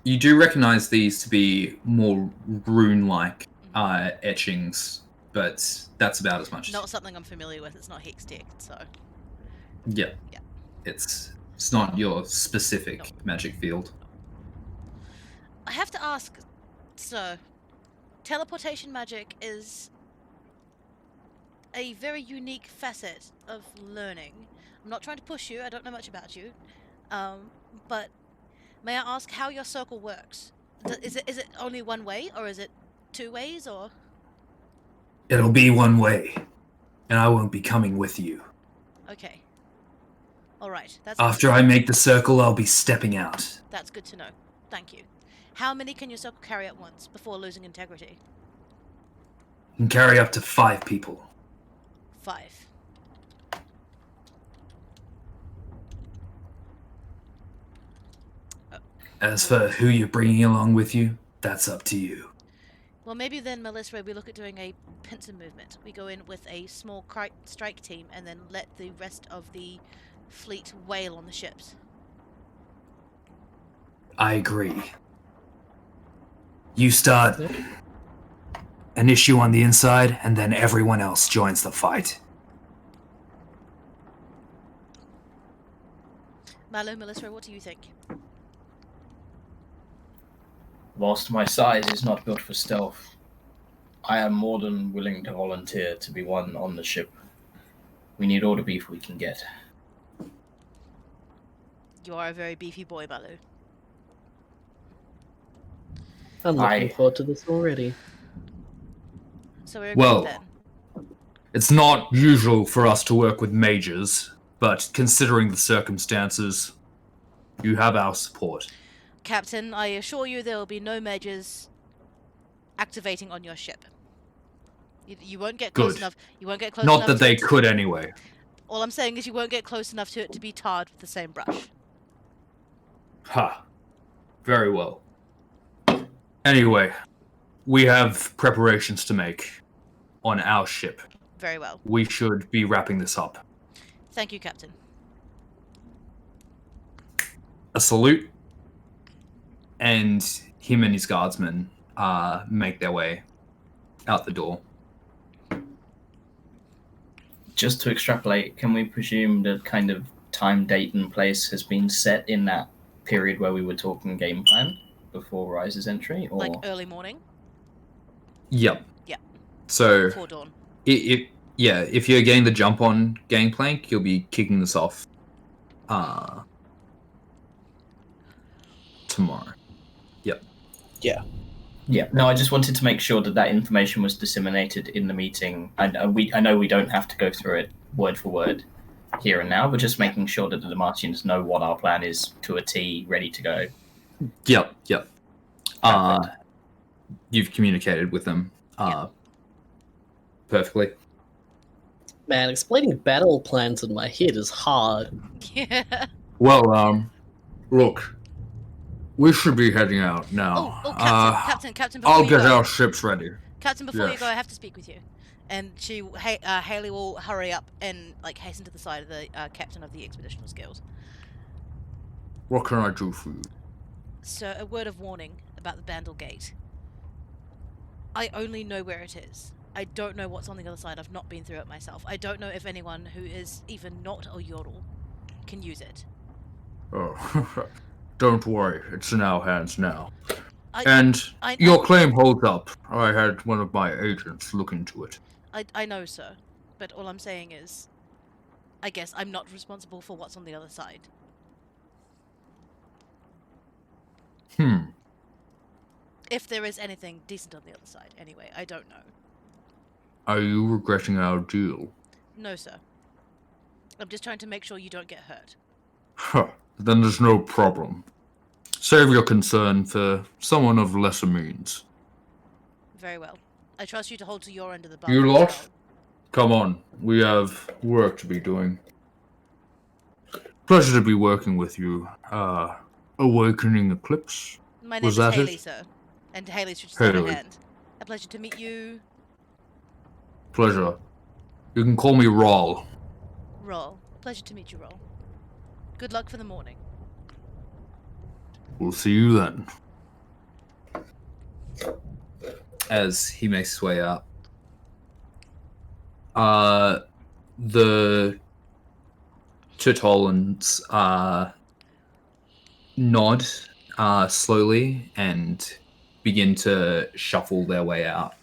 You do recognize these to be more rune-like etchings, but that's about as much. Not something I'm familiar with. It's not hex tech, so. Yeah. Yeah. It's not your specific No. magic field. I have to ask, so teleportation magic is a very unique facet of learning. I'm not trying to push you. I don't know much about you, but may I ask how your circle works? Is it only one way, or is it two ways, or? It'll be one way, and I won't be coming with you. Okay. All right. After I make the circle, I'll be stepping out. That's good to know. Thank you. How many can your circle carry at once before losing integrity? And carry up to 5 people. 5. As for who you're bringing along with you, that's up to you. Well, maybe then, Melissa, we look at doing a pincer movement. We go in with a small strike team and then let the rest of the fleet wail on the ships. I agree. You start an issue on the inside, and then everyone else joins the fight. Malo, Melissa, what do you think? Whilst my size is not built for stealth, I am more than willing to volunteer to be one on the ship. We need all the beef we can get. You are a very beefy boy, Malo. I'm looking forward to this already. So we're Well, agreed then. It's not usual for us to work with mages, but considering the circumstances, you have our support. Captain, I assure you there will be no mages activating on your ship. You won't get close Good. enough. You won't get close Not enough that to they it. could anyway. All I'm saying is you won't get close enough to it to be tarred with the same brush. Ha. Very well. Anyway, we have preparations to make on our ship. Very well. We should be wrapping this up. Thank you, Captain. A salute, and him and his guardsmen make their way out the door. Just to extrapolate, can we presume the kind of time, date, and place has been set in that period where we were talking game plan before Rise's entry? Or... Like early morning? Yep. Yeah. So, Before dawn. if you're getting the jump on Gangplank, you'll be kicking this off tomorrow. Yep. Yeah, no, I just wanted to make sure that that information was disseminated in the meeting. I know we don't have to go through it word for word here and now, but just making sure that the Damartians know what our plan is to a T, ready to go. Yep. You've communicated with them perfectly. Man, explaining battle plans in my head is hard. Yeah. Well, look, we should be heading out now. Captain, before I'll you get go, our ships ready. Captain, before you Yes. go, I have to speak with you. And Haley will hurry up and hasten to the side of the captain of the Expeditionals Guild. What can I do for you? So, a word of warning about the Bandle Gate. I only know where it is. I don't know what's on the other side. I've not been through it myself. I don't know if anyone who is even not a Yodel can use it. Oh, don't worry. It's in our hands now. I Your claim holds up. I had one of my agents look into it. I know, sir. But all I'm saying is, I guess I'm not responsible for what's on the other side. If there is anything decent on the other side, anyway, I don't know. Are you regretting our deal? No, sir. I'm just trying to make sure you don't get hurt. Huh. Then there's no problem. Save your concern for someone of lesser means. Very well. I trust you to hold to your end of the bargain. You as lot? well. Come on. We have work to be doing. Pleasure to be working with you. Awakening Eclipse? My name Was is that Haley, it? sir. And Haley stretches out her Haley. hand. A pleasure to meet you. Pleasure. You can call me Rawl. Roll. Pleasure to meet you, Roll. Good luck for the morning. We'll see you then. As he makes his way up. The Chitolans nod slowly and begin to shuffle their way out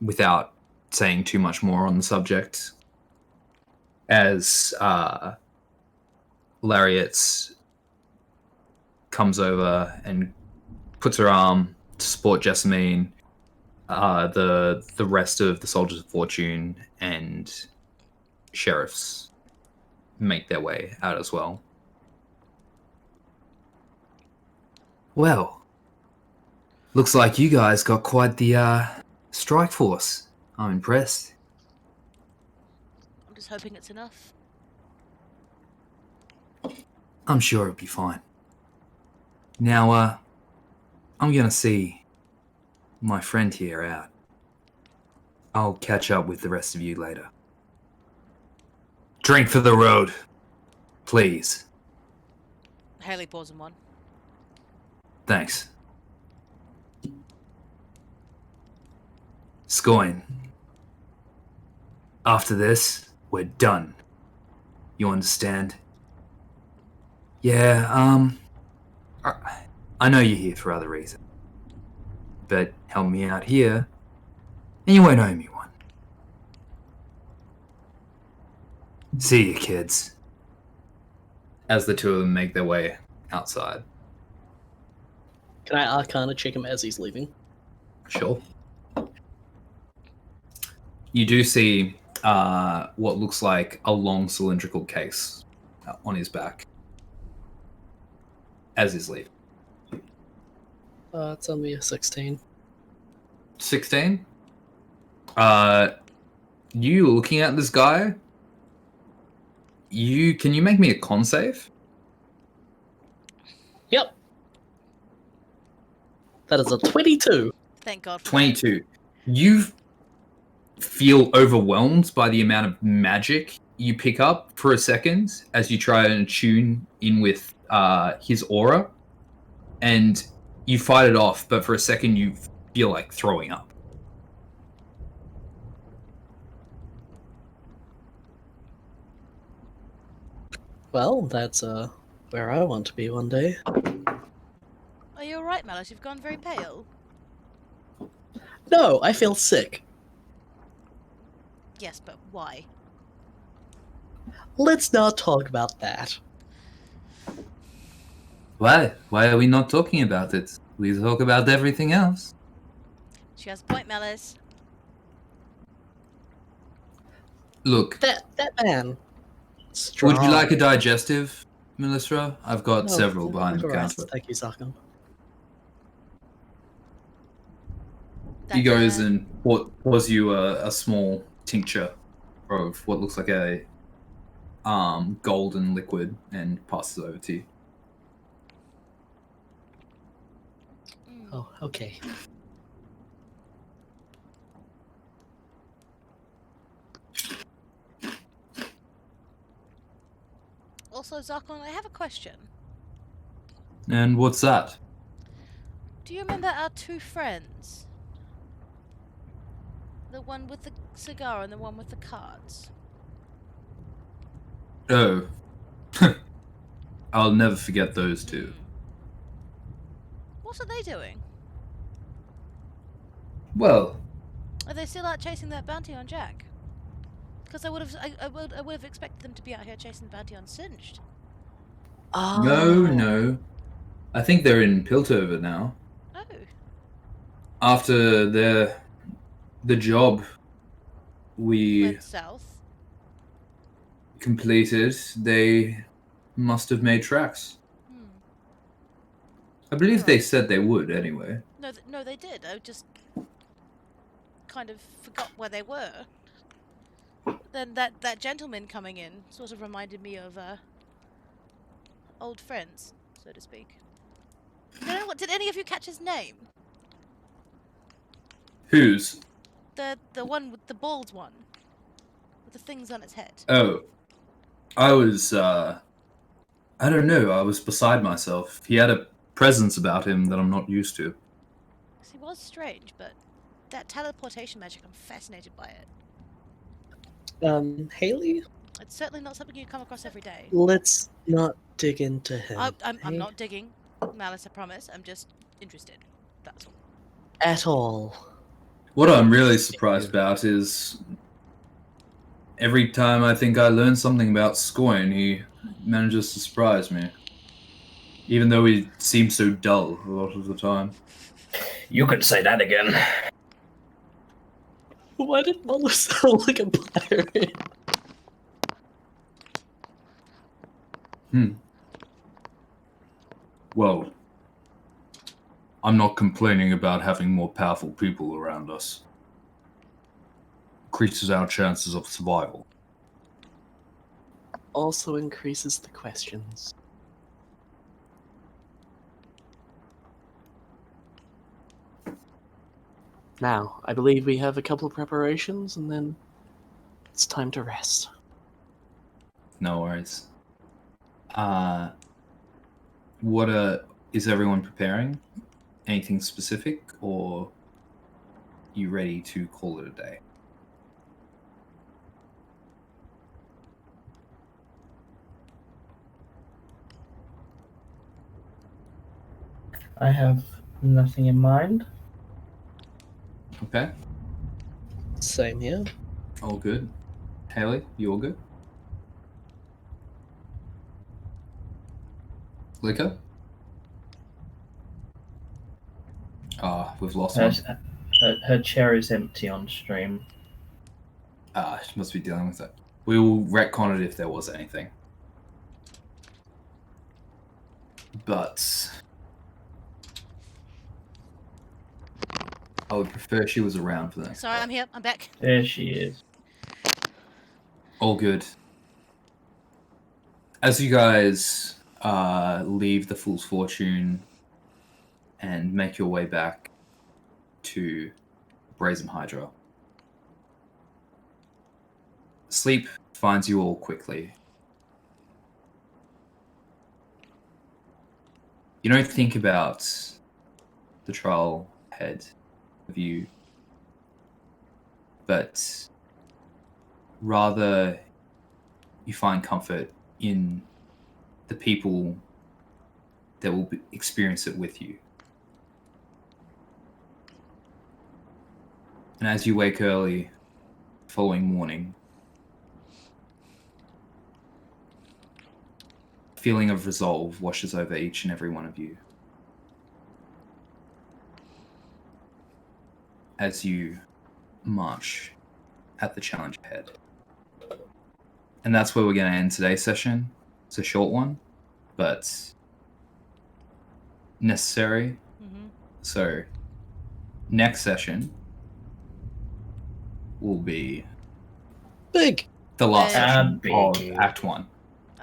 without saying too much more on the subject. As Lariat comes over and puts her arm to support Jessamine, the rest of the Soldiers of Fortune and sheriffs make their way out as well. Well, looks like you guys got quite the strike force. I'm impressed. I'm just hoping it's enough. I'm sure it'll be fine. Now, I'm gonna see my friend here out. I'll catch up with the rest of you later. Drink for the road, please. Haley pours him one. Thanks. Scoin. After this, we're done. You understand? Yeah, I know you're here for other reasons. But help me out here, and you won't owe me one. See you, kids. As the two of them make their way outside. Can I Arcana check him as he's leaving? Sure. You do see what looks like a long cylindrical case on his back as he's leaving. It's only a 16. 16? You looking at this guy? Can you make me a con save? Yep. That is a 22. Thank God for that. 22. You feel overwhelmed by the amount of magic you pick up for a second as you try and tune in with his aura, and you fight it off, but for a second you feel like throwing up. Well, that's where I want to be one day. Are you alright, Malice? You've gone very pale. No, I feel sick. Yes, but why? Let's not talk about that. Why? Why are we not talking about it? We talk about everything else. She has a point, Malice. Look, That man. Strong. would you like a digestive, Melissa? I've got No, several I'm behind the alright. counter. Thank you, Zarkon. He goes and pours you a small tincture of what looks like a golden liquid and passes it over to you. Oh, okay. Also, Zarkon, I have a question. And what's that? Do you remember our two friends? The one with the cigar and the one with the cards? Oh. I'll never forget those two. What are they doing? Well, Are they still out chasing that bounty on Jack? Because I would have expected them to be out here chasing the bounty on Singed. Oh. no. I think they're in Piltover now. Oh. After the job we Went south. completed, they must have made tracks. Hmm. I believe they Alright. said they would anyway. No, they did. I just kind of forgot where they were. Then that gentleman coming in sort of reminded me of old friends, so to speak. Did any of you catch his name? Whose? The one with the bald one, with the things on its head. Oh. I was, I don't know, I was beside myself. He had a presence about him that I'm not used to. 'Cause he was strange, but that teleportation magic, I'm fascinated by it. Haley, It's certainly not something you come across every day. let's not dig into him. I'm eh? not digging, Malice, I promise. I'm just interested. That's all. At all. What I'm really surprised about is every time I think I learn something about Scoin, he manages to surprise me. Even though he seems so dull a lot of the time. You could say that again. Why did Muller sound like a pirate? Well, I'm not complaining about having more powerful people around us. Increases our chances of survival. Also increases the questions. Now, I believe we have a couple of preparations, and then it's time to rest. No worries. Is everyone preparing? Anything specific, or you ready to call it a day? I have nothing in mind. Okay, Same here. all good. Haley, you all good? Liquor? We've lost one. Her chair is empty on stream. She must be dealing with it. We will retcon it if there was anything. But I would prefer she was around for the next Sorry, part. I'm here. I'm back. There she is. All good. As you guys leave the Fool's Fortune and make your way back to Brazen Hydra, sleep finds you all quickly. You don't think about the trial ahead of you, but rather you find comfort in the people that will experience it with you. And as you wake early the following morning, a feeling of resolve washes over each and every one of you as you march at the challenge ahead. And that's where we're going to end today's session. It's a short one, but necessary. Mm-hmm. So, next session will be Big. the last Yeah. session Big. of Act 1.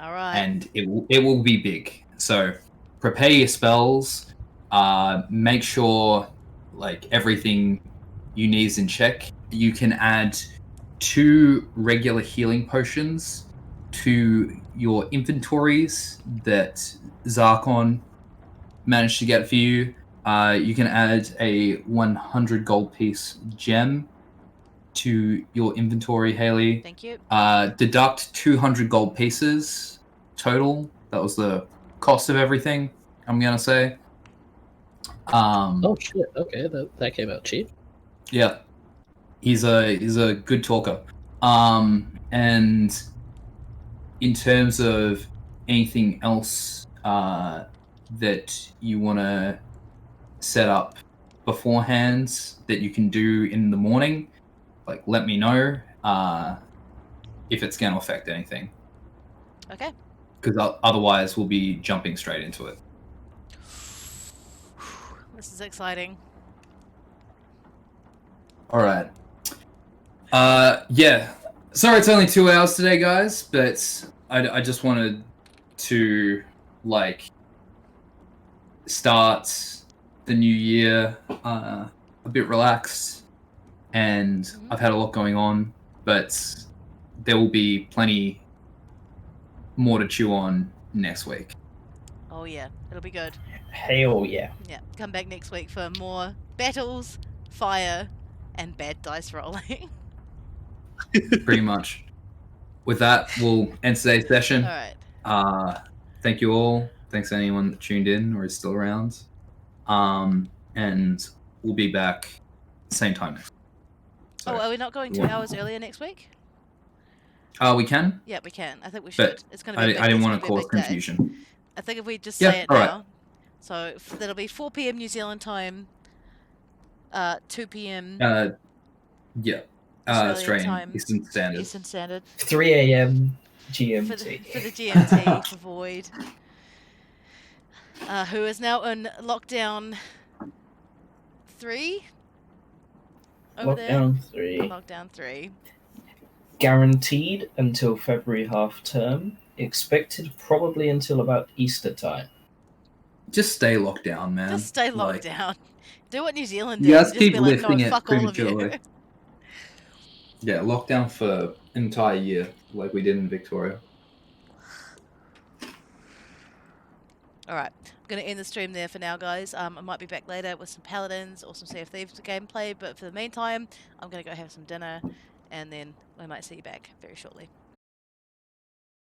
All right. And it will be big. So, prepare your spells. Make sure like everything you need is in check. You can add 2 regular healing potions to your inventories that Zarkon managed to get for you. You can add a 100 gold piece gem to your inventory, Haley. Thank you. Deduct 200 gold pieces total. That was the cost of everything, I'm going to say. Oh shit! Okay, that came out cheap. Yeah. He's a good talker. And in terms of anything else that you want to set up beforehand that you can do in the morning, like let me know if it's going to affect anything. Okay. Because otherwise we'll be jumping straight into it. This is exciting. All right. Yeah. Sorry, it's only 2 hours today, guys, but I just wanted to like start the new year a bit relaxed, and I've had a lot going on, but there will be plenty more to chew on next week. Oh yeah, it'll be good. Hell yeah. Yeah, come back next week for more battles, fire, and bad dice rolling. Pretty much. With that, we'll end today's session. All right. Thank you all. Thanks to anyone that tuned in or is still around. And we'll be back same time next week. So, Oh, are we not going 2 hours earlier next week? we can, Yeah, we can. I think we should. but It's gonna be. I didn't want to to cause confusion. I think if we just Yeah, say it all right. now, so that'll be 4 p.m. New Zealand time, 2 p.m. Yeah. Australian time, Eastern Standard. Eastern Standard 3 a.m. for GMT. the GMT for Void, who is now in lockdown 3 over there. Lockdown 3. Lockdown 3. Guaranteed until February half term. Expected probably until about Easter time. Just stay locked down, man. Just stay locked Like, down. Do what New Zealand You did. guys Just keep be like, no, lifting it fuck all of you. prematurely. Yeah, lockdown for an entire year, like we did in Victoria. All right, I'm going to end the stream there for now, guys. I might be back later with some Paladins or some Sea of Thieves gameplay, but for the meantime, I'm going to go have some dinner, and then we might see you back very shortly.